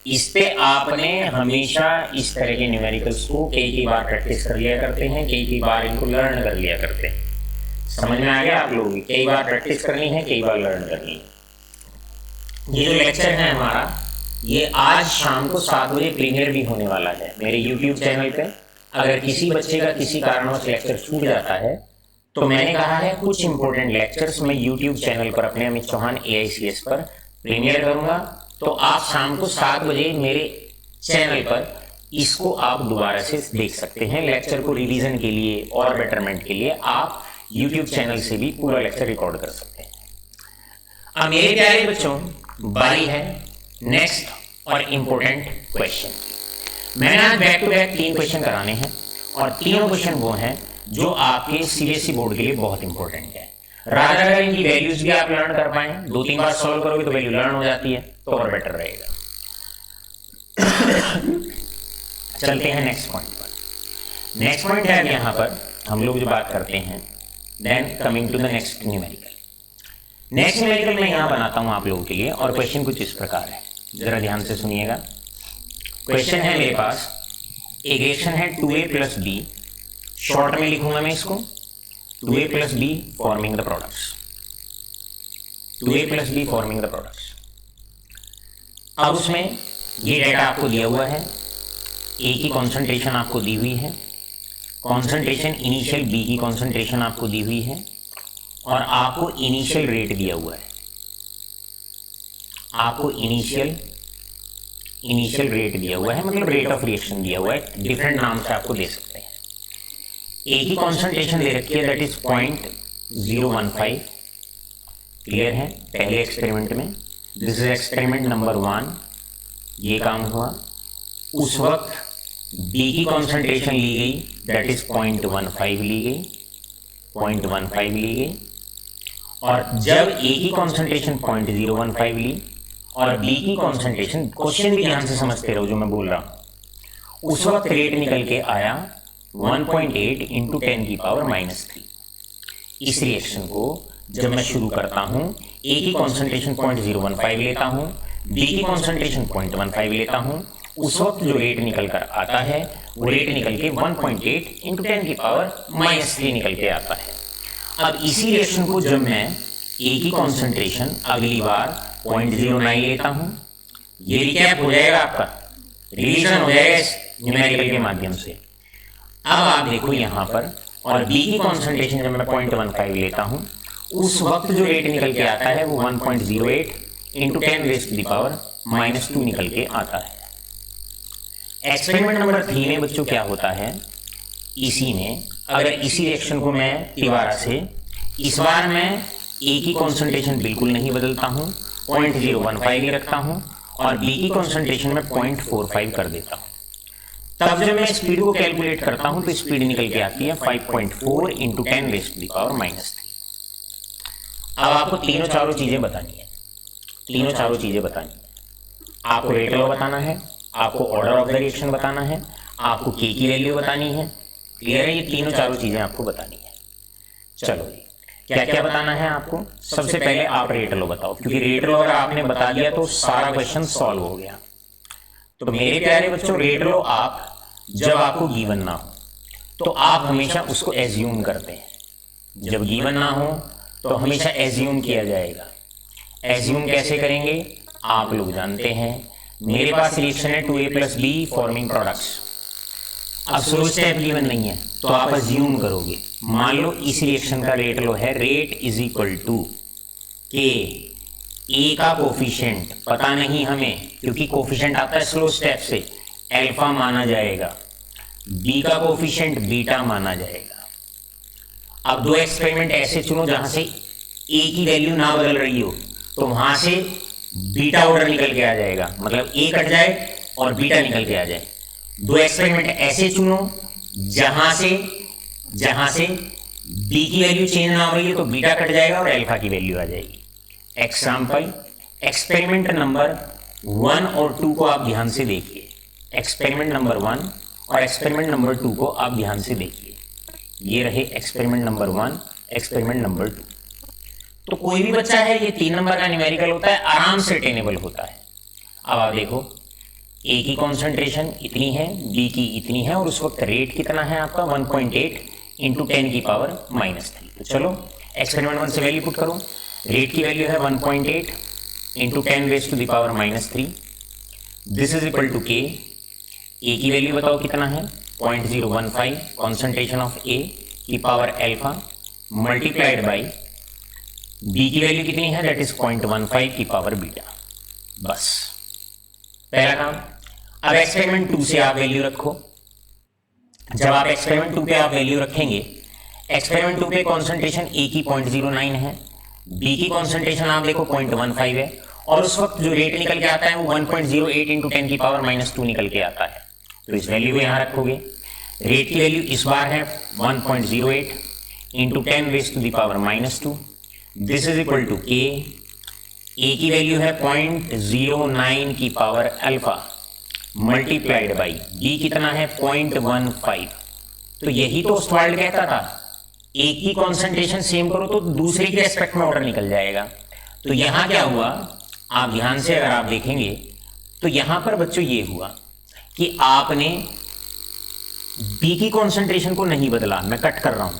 इस पे आपने हमेशा इस तरह के न्यूमेरिकल्स को कई बार प्रैक्टिस कर लिया करते हैं, कई बार इनको लर्न कर लिया करते हैं। समझ में आ गया आप लोग? कई बार प्रैक्टिस करनी है, कई बार लर्न करनी है। ये जो लेक्चर है हमारा, ये आज शाम को 7 बजे प्रीमियर भी होने वाला है मेरे यूट्यूब चैनल पे। अगर किसी बच्चे का किसी कारणवश लेक्चर छूट जाता है तो मैंने कहा है कुछ इंपॉर्टेंट लेक्चर्स मैं यूट्यूब चैनल पर अपने अमित चौहान AICS पर प्रीमियर करूंगा, तो आप शाम को 7 बजे मेरे चैनल पर इसको आप दोबारा से देख सकते हैं। लेक्चर को रिवीजन के लिए और बेटरमेंट के लिए आप यूट्यूब चैनल से भी पूरा लेक्चर रिकॉर्ड कर सकते हैं। अब मेरे प्यारे बच्चों, बारी है नेक्स्ट और इंपॉर्टेंट क्वेश्चन। मैंने आज बैक टू बैक 3 क्वेश्चन कराने हैं और तीनों क्वेश्चन वो हैं जो आपके CBSE बोर्ड के लिए बहुत इंपॉर्टेंट है। राजा अगर इनकी वैल्यूज भी आप लर्न कर पाए, 2-3 बार सॉल्व करोगे तो वैल्यू लर्न हो जाती है, तो और बेटर रहेगा। चलते हैं नेक्स्ट पॉइंट पर। नेक्स्ट पॉइंट है अब यहाँ पर हम लोग जो बात करते हैं, then coming to the next numerical. Next numerical मैं यहाँ बनाता हूँ आप लोगों के लिए और क्वेश्चन कुछ इस प्रकार है, जरा ध्यान से सुनिएगा। क्वेश्चन है मेरे पास, एक रिएक्शन है 2A + B, शॉर्ट में लिखूंगा मैं इसको 2A + B forming the products, 2A + B forming the products. अब उसमें ये डेटा आपको दिया हुआ है, A की कॉन्सेंट्रेशन आपको दी हुई है, कॉन्सेंट्रेशन इनिशियल B की कॉन्सेंट्रेशन आपको दी हुई है और आपको इनिशियल रेट दिया हुआ है, आपको इनिशियल रेट दिया हुआ है, मतलब रेट ऑफ रिएक्शन दिया हुआ है, डिफरेंट नाम से आपको दे सकते हैं। ए की कॉन्सेंट्रेशन दे रखी है दैट इज 0.015, क्लियर है पहले एक्सपेरिमेंट में। दिस इज एक्सपेरिमेंट नंबर 1, ये काम हुआ। उस वक्त बी की कॉन्सेंट्रेशन ली गई दैट इज 0.15 ली गई, 0.15 ली गई, और जब ए की कॉन्सेंट्रेशन 0.015 ली और बी की कॉन्सेंट्रेशन, क्वेश्चन भी ध्यान से समझते रहो जो मैं बोल रहा हूं, उस वक्त रेट निकल के आया 1.8 इंटू 10⁻³ इस रिएक्शन को जब मैं शुरू करता हूं, ए की कॉन्सेंट्रेशन 0.015 लेता हूं, बी की कॉन्सेंट्रेशन 0.15 लेता हूं, उस वक्त जो रेट निकल कर आता है वो रेट निकल के 1.8 इंटू 10⁻³ निकल के आता है। अब इसी रिएक्शन को जब मैं ए की कॉन्सेंट्रेशन अगली बार 0.09 लेता हूं, ये रिकैप हो जाएगा, आपका रिवीजन हो जाएगा इस न्यूमेरिकल के माध्यम से। अब आप देखो यहाँ पर, और बी की कॉन्सेंट्रेशन जब मैं 0.15 लेता हूँ, उस वक्त जो रेट निकल के आता है वो 1.08 इंटू 10⁻² निकल के आता है। एक्सपेरिमेंट नंबर 3 में बच्चों क्या होता है, इसी में अगर इसी रिएक्शन को मैं दोबारा से, इस बार मैं ए की कॉन्सेंट्रेशन बिल्कुल नहीं बदलता हूँ, 0.015 ही रखता हूँ और बी की कॉन्सेंट्रेशन में 0.45 कर देता हूँ। तब जब मैं स्पीड को कैलकुलेट करता हूं तो स्पीड निकल के आती है 5.4 इंटू 10⁻³ अब आपको तीनों चारों चीजें बतानी है, तीनों चारों चीजें बतानी है। आपको रेट लॉ बताना है, आपको ऑर्डर ऑफ द रिएक्शन बताना है, आपको के की वैल्यू बतानी है, क्लियर है? ये तीनों चारों चीजें आपको बतानी है। चलो जी, क्या क्या बताना है आपको? सबसे पहले आप रेट लॉ बताओ, क्योंकि रेट लॉ अगर आपने बता दिया तो सारा क्वेश्चन सॉल्व हो गया। तो मेरे प्यारे बच्चों, रेट लो आप जब आपको गिवन ना हो तो आप हमेशा उसको एज्यूम करते हैं। जब गिवन ना हो तो हमेशा एज्यूम किया जाएगा। एज्यूम कैसे करेंगे? आप लोग जानते हैं मेरे पास रिएक्शन है 2A + B फॉर्मिंग प्रोडक्ट्स। अब स्लो स्टेप गिवन नहीं है तो आप अज्यूम करोगे, मान लो इस रिएक्शन का रेट लो है, rate is equal to k, ए का कोफिशिएंट पता नहीं हमें क्योंकि कोफिशिएंट आता है स्लो स्टेप से, अल्फा माना जाएगा, बी का कोफिशिएंट बीटा माना जाएगा। अब दो एक्सपेरिमेंट ऐसे चुनो जहां से ए की वैल्यू ना बदल रही हो, तो वहां से बीटा ऑर्डर निकल के आ जाएगा, मतलब ए कट जाए और बीटा निकल के आ जाए। दो एक्सपेरिमेंट ऐसे चुनो जहां से बी की वैल्यू चेंज ना हो रही है तो बीटा कट जाएगा और अल्फा की वैल्यू आ जाएगी। एग्जाम्पल, एक्सपेरिमेंट नंबर 1 और 2 को आप ध्यान से देखिए, एक्सपेरिमेंट नंबर 1 और एक्सपेरिमेंट नंबर 2 को आप ध्यान से देखिए। ये रहे एक्सपेरिमेंट नंबर 1, एक्सपेरिमेंट नंबर 2। तो कोई भी बच्चा है, ये 3 नंबर का न्यूमेरिकल होता है, आराम से अटेनेबल होता है। अब आप देखो, ए की कॉन्सेंट्रेशन इतनी है, बी की इतनी है, और उस वक्त रेट कितना है आपका 1.8 × 10⁻³ तो चलो एक्सपेरिमेंट 1 से वैल्यू पुट करो। रेट की वैल्यू है 1.8 × 10⁻³ this is equal to k. A की वैल्यू बताओ कितना है 0.015 कॉन्सेंट्रेशन ऑफ ए की power alpha multiplied by B की वैल्यू कितनी है, दैट इज 0.15 की पावर बीटा। बस पहला काम। अब एक्सपेरिमेंट 2 से आप वैल्यू रखो। जब आप एक्सपेरिमेंट 2 पे आप वैल्यू रखेंगे, एक्सपेरिमेंट 2 पे कॉन्सेंट्रेशन ए की 0.09 है, बी की कॉन्सेंट्रेशन आप देखो 0.15 है, और उस वक्त जो रेट निकल के आता है वो 1.08 × 10⁻² निकल के आता है। तो इस वैल्यू को यहां रखोगे। रेट की वैल्यू इस बार है 1.08 × 10⁻²। This is equal to k. A की वैल्यू है 0.09 की power alpha multiplied by B कितना है 0.15। तो यही तो ओस्टवाल्ड कहता था, एक की कॉन्सेंट्रेशन सेम करो तो दूसरे के रेस्पेक्ट में ऑर्डर निकल जाएगा। तो यहां क्या हुआ, आप ध्यान से अगर आप देखेंगे तो यहां पर बच्चों ये हुआ कि आपने बी की कॉन्सेंट्रेशन को नहीं बदला, मैं कट कर रहा हूं,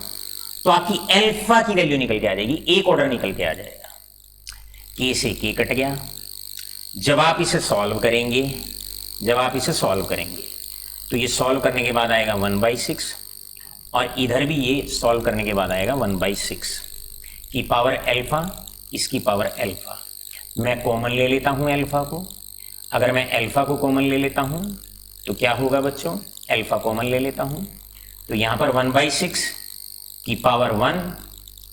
तो आपकी अल्फा की वैल्यू निकल के आ जाएगी, एक ऑर्डर निकल के आ जाएगा। के से के कट गया। जब आप इसे सॉल्व करेंगे, तो ये सॉल्व करने के बाद आएगा 1/6, और इधर भी ये सॉल्व करने के बाद आएगा 1/6 की पावर अल्फा, इसकी पावर अल्फा। मैं कॉमन ले लेता हूं अल्फा को। अगर मैं अल्फा को कॉमन ले लेता हूं तो क्या होगा बच्चों, अल्फा कॉमन ले लेता हूं तो यहां पर 1/6 की पावर 1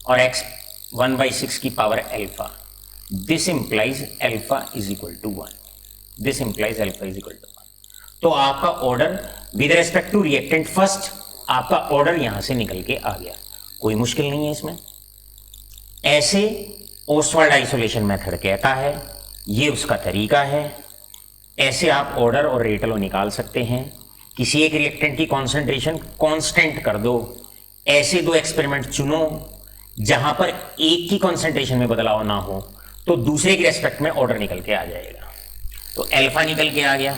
और x 1/6 की power alpha. This implies alpha is equal to 1। तो आपका order with respect to reactant first, आपका ऑर्डर यहां से निकल के आ गया। कोई मुश्किल नहीं है इसमें। ऐसे ओस्टवाल्ड आइसोलेशन मेथड कहता है, ये उसका तरीका है। ऐसे आप ऑर्डर और रेट लो निकाल सकते हैं। किसी एक रिएक्टेंट की कॉन्सेंट्रेशन कांस्टेंट कर दो, ऐसे दो एक्सपेरिमेंट चुनो जहां पर एक की कॉन्सेंट्रेशन में बदलाव ना हो, तो दूसरे के रेस्पेक्ट में ऑर्डर निकल के आ जाएगा। तो अल्फा निकल के आ गया।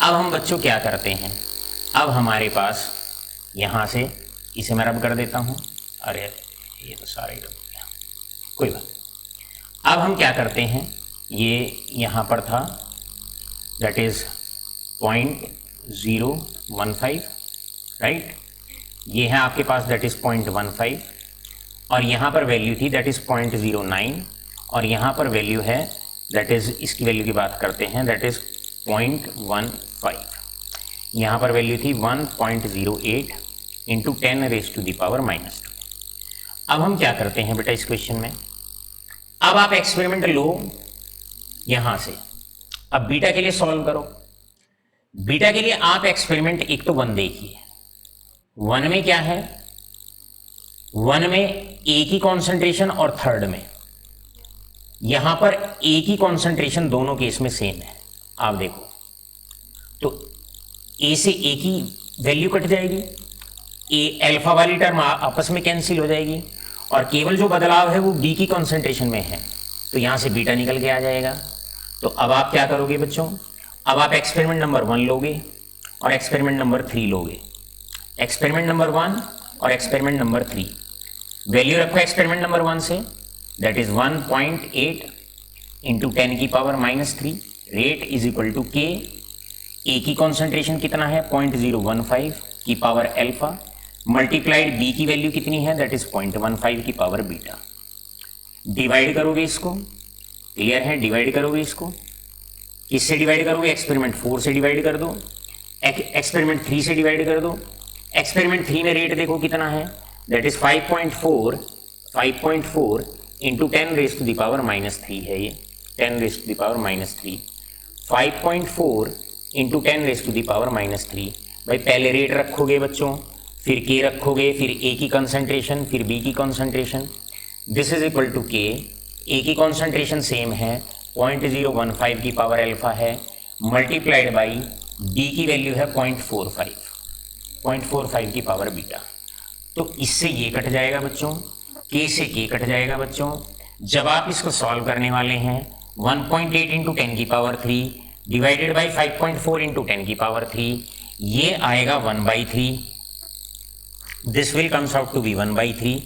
अब हम बच्चों क्या करते हैं, अब हमारे पास यहां से इसे मैं रब कर देता हूं। अरे ये तो सारे रब हो गया, कोई बात। अब हम क्या करते हैं, ये यहां पर था, दैट इज 0.015, राइट। ये है आपके पास, दैट इज 0.15, और यहां पर वैल्यू थी दैट इज 0.09, और यहां पर वैल्यू है दैट इज, इसकी वैल्यू की बात करते हैं, दैट इज 0.15। यहां पर वैल्यू थी 1.08 × 10⁻²। अब हम क्या करते हैं बेटा इस क्वेश्चन में, अब आप एक्सपेरिमेंट लो यहां से। अब बीटा के लिए सॉल्व करो। बीटा के लिए आप एक्सपेरिमेंट एक तो 1 देखिए। 1 में क्या है, 1 में ए की कॉन्सेंट्रेशन और थर्ड में, यहां पर ए की कॉन्सेंट्रेशन दोनों केस में सेम है। आप देखो तो ए से ए की वैल्यू कट जाएगी, ए अल्फा वाली टर्म आपस में कैंसिल हो जाएगी, और केवल जो बदलाव है वो बी की कॉन्सेंट्रेशन में है, तो यहां से बीटा निकल के आ जाएगा। तो अब आप क्या करोगे बच्चों, अब आप एक्सपेरिमेंट नंबर 1 लोगे और एक्सपेरिमेंट नंबर 3 लोगे। एक्सपेरिमेंट नंबर 1 और एक्सपेरिमेंट नंबर 3, वैल्यू रखो एक्सपेरिमेंट नंबर 1 से, that is 1.8 × 10⁻³ rate is equal to k, A की कॉन्सेंट्रेशन कितना है 0.015 की पावर अल्फा, मल्टीप्लाइड बी की वैल्यू कितनी है दैट इज 0.15 की पावर बीटा। डिवाइड करोगे इसको, क्लियर है, डिवाइड करोगे इसको, किससे डिवाइड करोगे, एक्सपेरिमेंट 4 से डिवाइड कर दो, एक्सपेरिमेंट 3 से डिवाइड कर दो। एक्सपेरिमेंट 3 में रेट देखो कितना है that is 5.4 into 10 raise to the power -3 है ये, 10 raise to the power -3, 5.4 into 10 raise to the power -3। भाई पहले रेट रखोगे बच्चों, फिर के रखोगे, फिर ए की कंसंट्रेशन, फिर बी की concentration, this is equal to k. A की कंसंट्रेशन सेम है 0.015 की पावर अल्फा है, मल्टीप्लाइड बाई बी की वैल्यू है 0.45 की पावर बीटा। तो इससे ये कट जाएगा बच्चों, के से के कट जाएगा बच्चों। जब आप इसको सॉल्व करने वाले हैं 1.8 इंटू 10 की पावर 3 डिवाइडेड बाई 5.4 इंटू 10 की पावर 3, ये आएगा 1/3, this will comes out to be 1/3।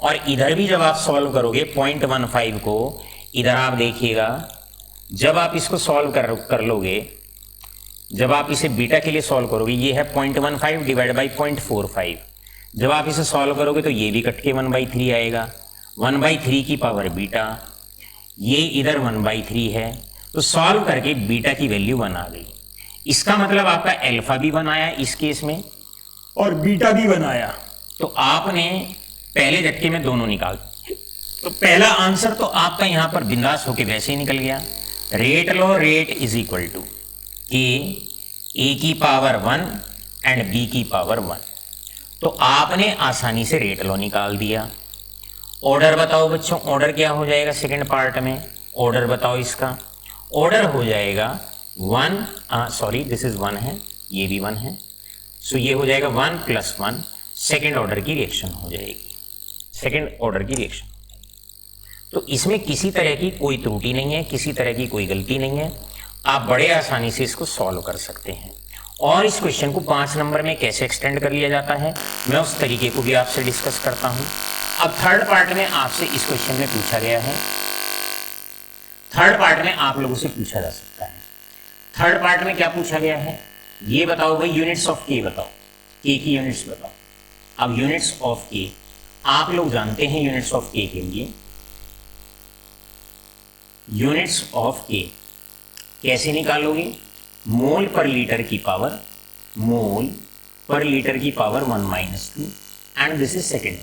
और इधर भी जब आप सॉल्व करोगे 0.15 को, इधर आप देखिएगा जब आप इसको सॉल्व कर लोगे, जब आप इसे बीटा के लिए सॉल्व करोगे, ये है 0.15 डिवाइड बाई 0.45, जब आप इसे सॉल्व करोगे तो ये भी कट के 1/3 आएगा, 1/3 की पावर बीटा, ये इधर 1/3 है। तो सॉल्व करके बीटा की वैल्यू 1 आ गई। इसका मतलब आपका अल्फा भी 1 आया इस केस में और बीटा भी 1 आया। तो आपने पहले झटके में दोनों निकाल, तो पहला आंसर तो आपका यहां पर बिंदास होके वैसे ही निकल गया। रेट लो, rate is equal to k A की पावर 1 एंड बी की पावर 1। तो आपने आसानी से रेट लो निकाल दिया। ऑर्डर बताओ बच्चों, ऑर्डर क्या हो जाएगा सेकंड पार्ट में, ऑर्डर बताओ इसका। ऑर्डर हो जाएगा 1, सॉरी दिस इज 1 है, ये भी 1 है, सो ये हो जाएगा 1 + 1, सेकेंड ऑर्डर की रिएक्शन हो जाएगी, सेकेंड ऑर्डर की रिएक्शन। तो इसमें किसी तरह की कोई त्रुटि नहीं है, किसी तरह की कोई गलती नहीं है, आप बड़े आसानी से इसको सॉल्व कर सकते हैं। और इस क्वेश्चन को 5 नंबर में कैसे एक्सटेंड कर लिया जाता है, मैं उस तरीके को भी आपसे डिस्कस करता हूं। अब थर्ड पार्ट में आपसे इस क्वेश्चन में पूछा गया है, थर्ड पार्ट में आप लोगों से पूछा जा सकता है। थर्ड पार्ट में क्या पूछा गया है, ये बताओ भाई, यूनिट्स ऑफ के बताओ, के की यूनिट्स बताओ। अब यूनिट्स ऑफ के आप लोग जानते हैं, यूनिट्स ऑफ के के लिए यूनिट्स ऑफ के कैसे निकालोगे, मोल पर लीटर की पावर, मोल पर लीटर की power 1-2 and this is second.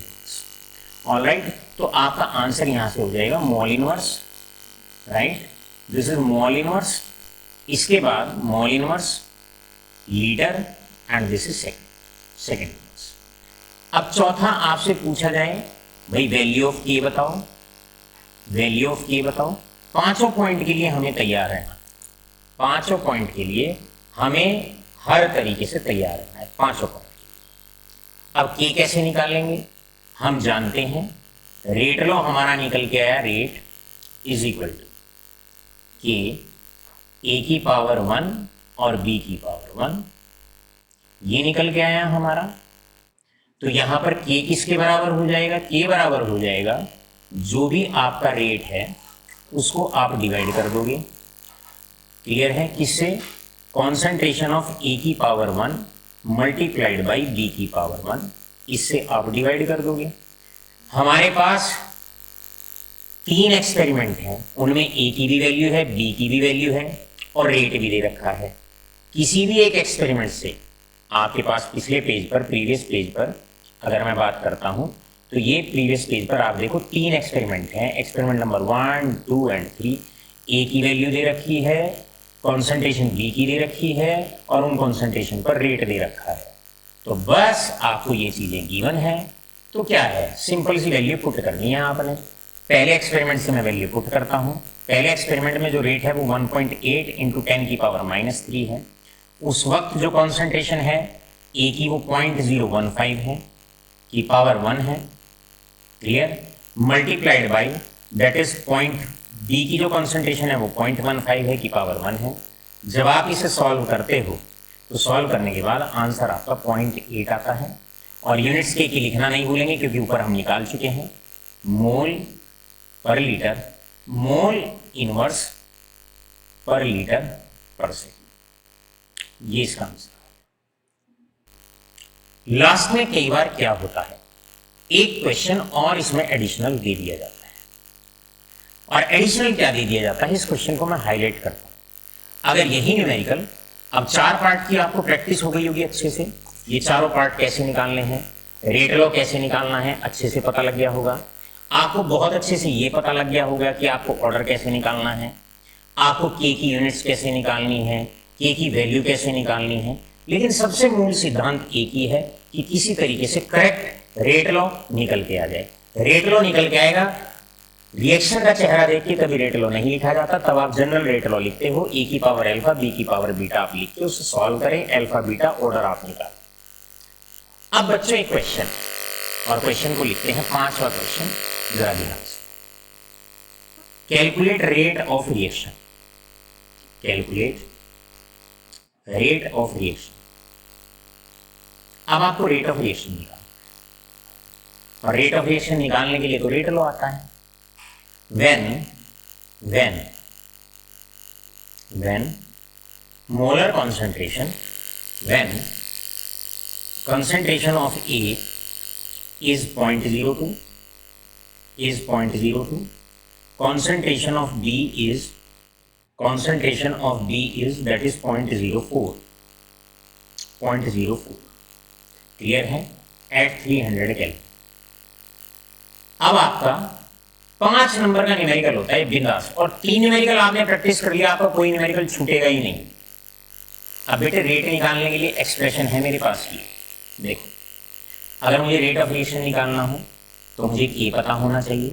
Alright, तो आपका आंसर यहां से हो जाएगा mole inverse, right, this is mole inverse, इसके बाद mole inverse litre and this is second inverse. अब चौथा आपसे पूछा जाए भाई वैल्यू ऑफ के बताओ, वैल्यू ऑफ के बताओ। पांचों पॉइंट के लिए हमें तैयार रहना, पांचों पॉइंट के लिए हमें हर तरीके से तैयार रहना है, पांचों पॉइंट के लिए। अब के कैसे निकालेंगे, हम जानते हैं, रेट लो हमारा निकल के आया, rate is equal to k A की पावर 1 और बी की पावर 1, ये निकल के आया हमारा। तो यहां पर के किसके बराबर हो जाएगा, के बराबर हो जाएगा जो भी आपका रेट है उसको आप डिवाइड कर दोगे, क्लियर है, किससे, कॉन्सेंट्रेशन ऑफ ए की पावर 1 मल्टीप्लाइड बाई बी की पावर 1, इससे आप डिवाइड कर दोगे। हमारे पास 3 एक्सपेरिमेंट हैं, उनमें ए की भी वैल्यू है, बी की भी वैल्यू है और रेट भी दे रखा है। किसी भी एक एक्सपेरिमेंट से आपके पास पिछले पेज पर, प्रीवियस पेज पर अगर मैं बात करता हूं तो ये प्रीवियस पेज पर आप देखो 3 एक्सपेरिमेंट हैं, एक्सपेरिमेंट नंबर 1, 2 एंड 3। ए की वैल्यू दे रखी है, कॉन्सेंट्रेशन बी की दे रखी है और उन कॉन्सेंट्रेशन पर रेट दे रखा है। तो बस आपको ये चीजें गिवन है, तो क्या है, सिंपल सी वैल्यू पुट करनी है आपने। पहले एक्सपेरिमेंट से मैं वैल्यू पुट करता हूं। पहले एक्सपेरिमेंट में जो रेट है वो 1.8 इंटू 10 की पावर -3 है। उस वक्त जो कॉन्सेंट्रेशन है ए की वो 0.015 है की पावर 1 है, clear, multiplied by that is B की जो कॉन्सेंट्रेशन है वो 0.15 है की पावर 1 है। जब आप इसे सॉल्व करते हो तो सॉल्व करने के बाद आंसर आपका 0.8 आता है। और यूनिट्स के लिखना नहीं भूलेंगे क्योंकि ऊपर हम निकाल चुके हैं, मोल पर लीटर, मोल इनवर्स पर लीटर पर सेकेंड। ये इसका आंसर। लास्ट में कई बार क्या होता है, एक क्वेश्चन और इसमें एडिशनल दे दिया जाता है। और एडिशनल क्या दे दिया जाता है, इस क्वेश्चन को मैं हाईलाइट करता हूं। अगर यही न्यूमेरिकल, अब 4 पार्ट की आपको प्रैक्टिस हो गई होगी अच्छे से, ये चारों पार्ट कैसे निकालने हैं, रेट लॉ कैसे निकालना है अच्छे से पता लग गया होगा। आपको बहुत अच्छे से ये पता लग गया होगा कि आपको ऑर्डर कैसे निकालना है, आपको के की यूनिट्स कैसे निकालनी है, के की वैल्यू कैसे निकालनी है। लेकिन सबसे मूल सिद्धांत एक ही है कि किसी तरीके से करेक्ट रेट लॉ निकल के आ जाए। रेट लॉ निकल के आएगा, रिएक्शन का चेहरा देख के कभी रेट लॉ नहीं लिखा जाता, तब आप जनरल रेट लॉ लिखते हो। ए की पावर अल्फा, बी की पावर बीटा आप लिख के उसे सॉल्व करें, अल्फा बीटा ऑर्डर आप निकालें। अब बच्चों एक क्वेश्चन, और क्वेश्चन को लिखते हैं 5वां क्वेश्चन, जरा ध्यान से। Calculate rate of reaction, calculate rate of reaction. अब आपको रेट ऑफ रिएक्शन निकालना, और रेट ऑफ रिएक्शन निकालने के लिए तो रेट लॉ आता है। when molar concentration, when concentration of A is 0.02, concentration of B is that is 0.04, clear है, एट 300 केल्विन। अब आपका 5 नंबर का न्यूमेरिकल होता है बिंदास, और 3 न्यूमेरिकल आपने प्रैक्टिस कर लिया, आपका कोई न्यूमेरिकल छूटेगा ही नहीं। अब बेटे रेट निकालने के लिए एक्सप्रेशन है मेरे पास की, देखो। अगर मुझे रेट ऑफ रिएक्शन निकालना हो तो मुझे ए पता होना चाहिए,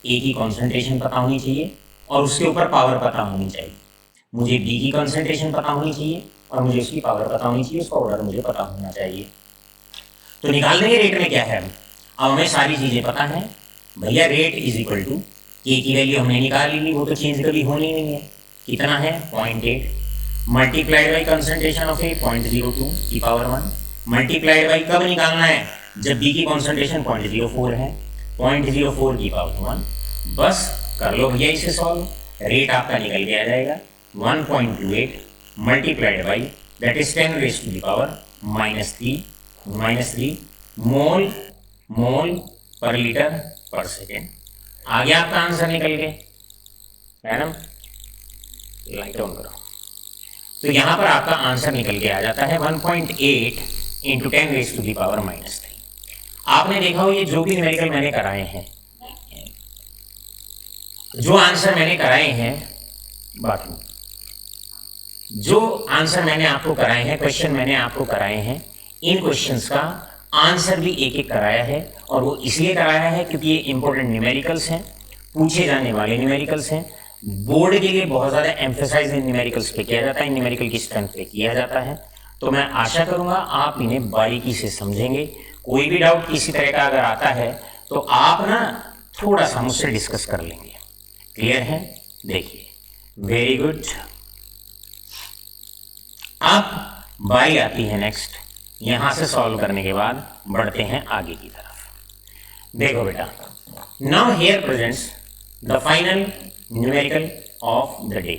ए की कॉन्सेंट्रेशन पता होनी चाहिए, और उसके ऊपर पावर पता होनी चाहिए। मुझे बी की कॉन्सेंट्रेशन पता होनी चाहिए, और मुझे उसकी पावर पता होनी चाहिए, उसका ऑर्डर मुझे पता होना चाहिए। तो निकालने के रेट में क्या है, अब हमें सारी चीजें पता है भैया। रेट इज इक्वल टू के की वैल्यू हमने निकाल ली, वो तो चेंज कभी होनी ही नहीं है। कितना है 0.8 मल्टीप्लाइड बाई कंसंट्रेशन ऑफ ए 0.02 की पावर 1, मल्टीप्लाइड बाई कब निकालना है, जब बी की कॉन्सेंट्रेशन 0.04 है, 0.04 की पावर 1। बस कर लो भैया इसे सॉल्व, रेट आपका निकल के आ जाएगा 1.28 multiplied by that is 10 raise to the power -3 mole per litre पर सेकेंड। आ गया आपका आंसर निकल के। मैडम लाइट ऑन करो। तो यहां पर आपका आंसर निकल के आ जाता है 1.8 into 10 raise to the power -3। आपने देखा हो ये जो भी न्यूमेरिकल मैंने कराए हैं, जो आंसर मैंने कराए हैं, बाकी जो आंसर मैंने आपको कराए हैं, क्वेश्चन मैंने आपको कराए हैं, इन क्वेश्चंस का आंसर भी एक एक कराया है। और वो इसलिए कराया है क्योंकि ये इंपॉर्टेंट न्यूमेरिकल्स हैं, पूछे जाने वाले न्यूमेरिकल्स हैं। बोर्ड के लिए बहुत ज़्यादा एम्फेसाइज इन न्यूमेरिकल्स पे किया जाता है, इन न्यूमेरिकल की स्ट्रेंथ पे किया जाता है। तो मैं आशा करूंगा आप इन्हें बारीकी से समझेंगे। कोई भी डाउट किसी तरह का अगर आता है तो आप ना थोड़ा सा मुझसे डिस्कस कर लेंगे। क्लियर है? देखिए, वेरी गुड। अब बारी आती है नेक्स्ट, यहां से सॉल्व करने के बाद बढ़ते हैं आगे की तरफ। देखो बेटा, now here presents the final numerical of the day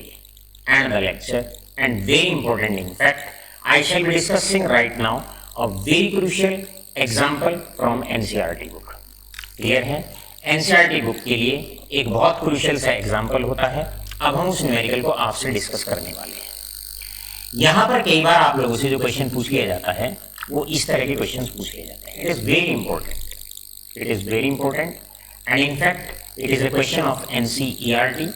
and the lecture, and very important in fact I shall be discussing right now a very crucial example from NCERT book. Clear है? NCERT book के लिए एक बहुत crucial सा example होता है। अब हम उस न्यूमेरिकल को आपसे डिस्कस करने वाले हैं। यहां पर कई बार आप लोगों से जो क्वेश्चन पूछ लिया जाता है वो इस तरह के क्वेश्चन पूछ लिए जाते हैं। It is very important, it is very important, and in fact it is a question of NCERT.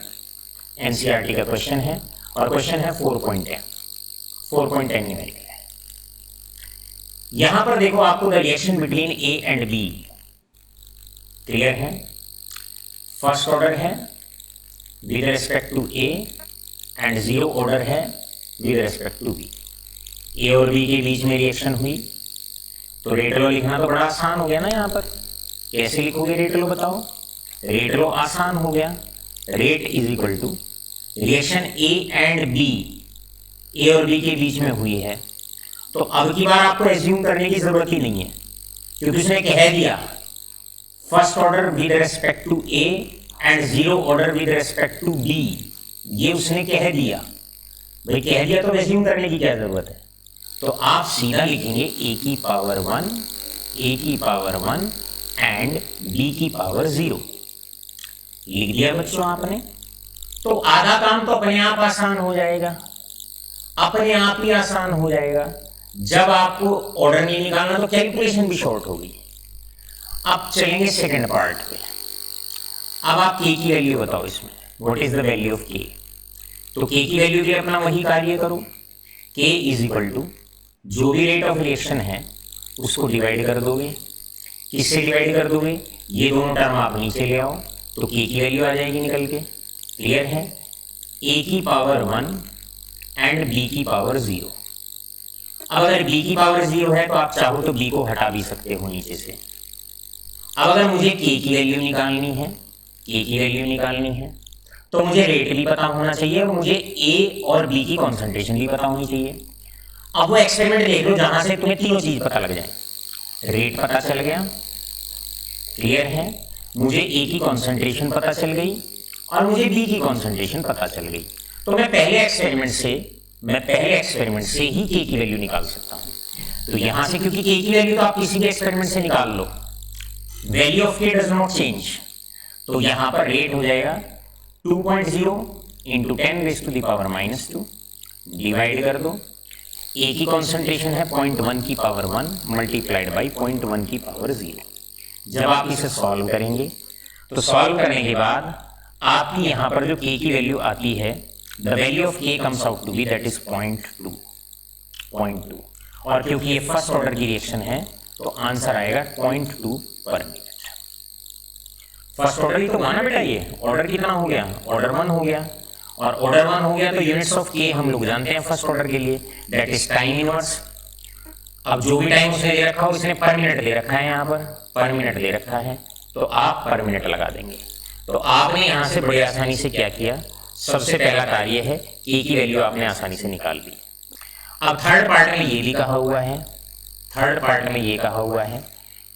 NCERT का क्वेश्चन है, और क्वेश्चन है 4.10 न्यूमेरिकल है। यहां पर देखो, आपको the reaction between A and B clear है। फर्स्ट ऑर्डर है with respect to A, and 0 order है with respect to B. A और बी के बीच में रिएक्शन हुई, तो रेट लॉ लिखना तो बड़ा आसान हो गया ना। यहाँ पर कैसे लिखोगे रेट लॉ, बताओ? रेट लॉ आसान हो गया। Rate is equal to reaction A and B, A और बी के बीच में हुई है, तो अब की बार आपको एज्यूम करने की जरूरत ही नहीं है, क्योंकि उसने कह दिया first order with respect to A and 0 order with respect to B. ये उसने कह दिया, भाई कह दिया तो एज्यूम करने की क्या जरूरत है। तो आप सीधा लिखेंगे a की पावर 1, a की पावर 1 एंड b की पावर 0। लिख दिया बच्चों आपने। तो आधा काम तो अपने आप आसान हो जाएगा, अपने आप ही आसान हो जाएगा। जब आपको ऑर्डर नहीं निकालना तो कैलकुलेशन भी शॉर्ट होगी। अब चलेंगे सेकंड पार्ट पे। अब आप k की वैल्यू बताओ इसमें, what is the value of k। तो k की वैल्यू के अपना वही कार्य करो, k इज इक्वल टू जो भी रेट ऑफ रिएक्शन है उसको डिवाइड कर दोगे। किससे डिवाइड कर दोगे, ये दोनों टर्म आप नीचे ले आओ तो k की वैल्यू आ जाएगी निकल के। क्लियर है, a की पावर 1 एंड b की पावर 0। अब अगर b की पावर 0 है तो आप चाहो तो b को हटा भी सकते हो नीचे से। अब अगर मुझे k की वैल्यू निकालनी है, k की वैल्यू निकालनी है तो मुझे रेट भी पता होना चाहिए और मुझे a और b की कॉन्सेंट्रेशन भी पता होनी चाहिए। अब वो एक्सपेरिमेंट देख लो जहां से तुम्हें तीनों चीज पता लग जाए। रेट पता चल गया, क्लियर है, मुझे a की कॉन्सेंट्रेशन पता चल गई और मुझे b की कॉन्सेंट्रेशन पता चल गई। तो मैं पहले एक्सपेरिमेंट से ही k की वैल्यू निकाल सकता हूं। तो यहां से क्योंकि k की वैल्यू तो आप किसी भी एक्सपेरिमेंट से निकाल लो, value of k does not change. तो यहां पर रेट हो जाएगा 2.0 इंटू 10⁻⁻², डिवाइड कर दो। a की कॉन्सेंट्रेशन है 0.1 की पावर 1 मल्टीप्लाइड बाई 0.1 की पावर 0। जब आप इसे सॉल्व करेंगे तो सॉल्व करने के बाद आपकी यहां पर जो k की वैल्यू आती है, the value of k comes out to be that is 0.2। और क्योंकि ये फर्स्ट ऑर्डर की रिएक्शन है तो आंसर आएगा 0.2 पर मिनट। फर्स्ट ऑर्डर ही तो माना बेटा, ये ऑर्डर कितना हो गया, ऑर्डर 1 हो गया। और ऑर्डर 1 हो गया तो यूनिट्स ऑफ k हम लोग जानते हैं फर्स्ट ऑर्डर के लिए, दैट इज टाइम इनवर्स। अब जो भी टाइम उसने दे रखा हो, इसने पर मिनट दे रखा है, यहाँ पर मिनट दे रखा है तो आप पर मिनट लगा देंगे। तो आपने यहाँ से बड़ी आसानी से क्या किया, सबसे पहला कार्य है k की वैल्यू आपने आसानी से निकाल ली। अब थर्ड पार्ट में ये भी कहा हुआ है,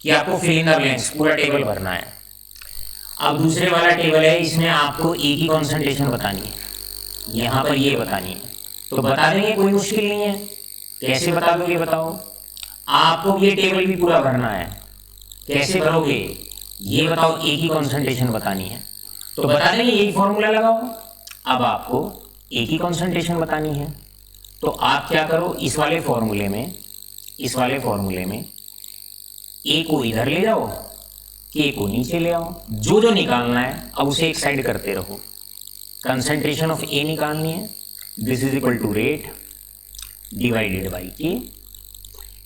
कि आपको फिल इन द ब्लैंक्स, पूरा टेबल भरना है। अब दूसरे वाला टेबल है, इसमें आपको a की कॉन्सेंट्रेशन बतानी है, यहाँ पर ये बतानी है। तो बता देंगे, कोई मुश्किल नहीं है। कैसे बता दोगे बताओ, आपको ये टेबल भी पूरा भरना है। कैसे भरोगे ये बताओ, a की कॉन्सेंट्रेशन बतानी है तो बता देंगे, यही फॉर्मूला लगाओ। अब आपको a की कॉन्सेंट्रेशन बतानी है तो आप क्या करो, इस वाले फॉर्मूले में a को इधर ले जाओ, k को नीचे ले आओ। जो जो निकालना है अब उसे एक साइड करते रहो। कंसंट्रेशन ऑफ a निकालनी है, this is equal to rate divided by k।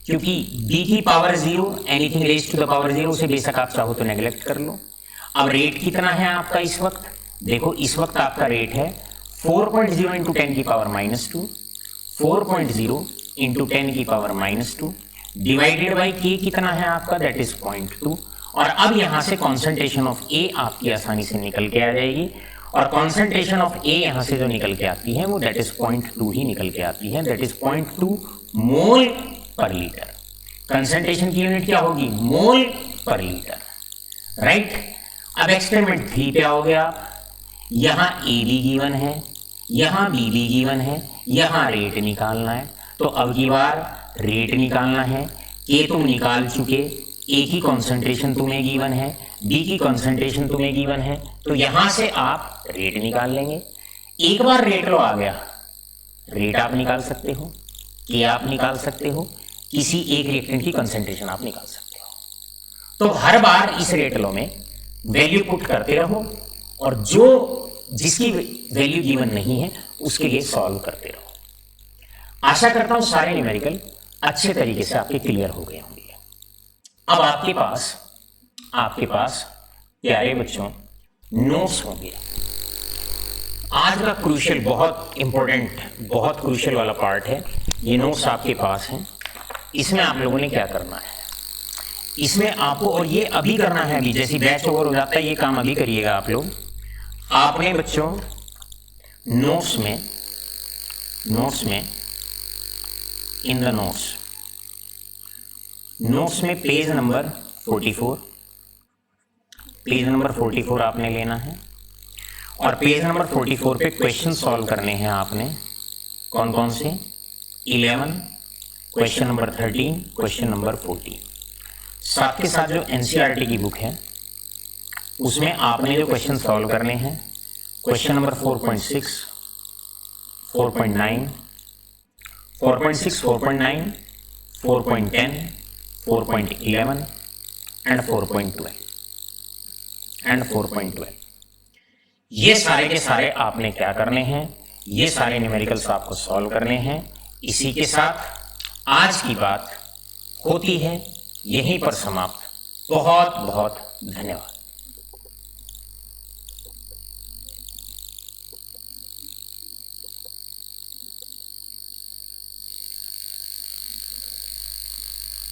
क्योंकि b की power 0, anything raise to the power 0 से बेशक आप चाहो तो नेग्लेक्ट कर लो। अब रेट कितना है आपका इस वक्त, देखो इस वक्त आपका रेट है 4.0 इंटू 10 की पावर -2, 4.0 इंटू 10 की पावर -2 डिवाइडेड बाई k कितना है आपका, दैट इज 0.2। और अब यहां से कॉन्सेंट्रेशन ऑफ a आपकी आसानी से निकल के आ जाएगी, और कॉन्सेंट्रेशन ऑफ a यहां से जो निकल के आती है वो दैट इज 0.2 ही निकल के आती है, that is 0.2 mole per litre. Concentration की यूनिट क्या होगी, मोल पर लीटर, राइट। अब एक्सपेरिमेंट 3 पे आओगे आप, यहां ए बी गिवन है, यहां बी बी गिवन है, यहां रेट निकालना है। तो अब की बार रेट निकालना है, के तुम निकाल चुके, ए की कॉन्सेंट्रेशन तुम्हें गिवन है, बी की कॉन्सेंट्रेशन तुम्हें गिवन है, तो यहां से आप रेट निकाल लेंगे। एक बार रेट लो आ गया, रेट आप निकाल सकते हो, के आप निकाल सकते हो, किसी एक रिएक्टेंट की कंसंट्रेशन आप निकाल सकते हो। तो हर बार इस रेट लो में वैल्यू पुट करते रहो, और जो जिसकी वैल्यू गिवन नहीं है उसके लिए सॉल्व करते रहो। आशा करता हूं सारे न्यूमेरिकल अच्छे तरीके से आपके क्लियर हो गए होंगे। अब आपके पास प्यारे बच्चों नोट्स होंगे। आज का क्रूशियल, बहुत इंपॉर्टेंट, बहुत क्रूशियल वाला पार्ट है, ये नोट्स आपके पास हैं। इसमें आप लोगों ने क्या करना है, इसमें आपको, और ये अभी करना है, अभी जैसे बैच ओवर हो जाता है ये काम अभी करिएगा आप लोग। आपने बच्चों नोट्स में इन द नोट्स में पेज नंबर 44 आपने लेना है, और पेज नंबर 44 पे क्वेश्चन सॉल्व करने हैं आपने। कौन कौन से? 11, क्वेश्चन नंबर 13, क्वेश्चन नंबर 14। साथ के साथ जो एनसीईआरटी की बुक है उसमें आपने जो क्वेश्चन सॉल्व करने हैं, क्वेश्चन नंबर 4.6, 4.9, 4.6, 4.9, 4.10, 4.11 एंड 4.12 ये सारे के सारे आपने क्या करने हैं? ये सारे न्यूमेरिकल्स आपको सॉल्व करने हैं। इसी के साथ आज की बात होती है यहीं पर समाप्त। बहुत बहुत धन्यवाद।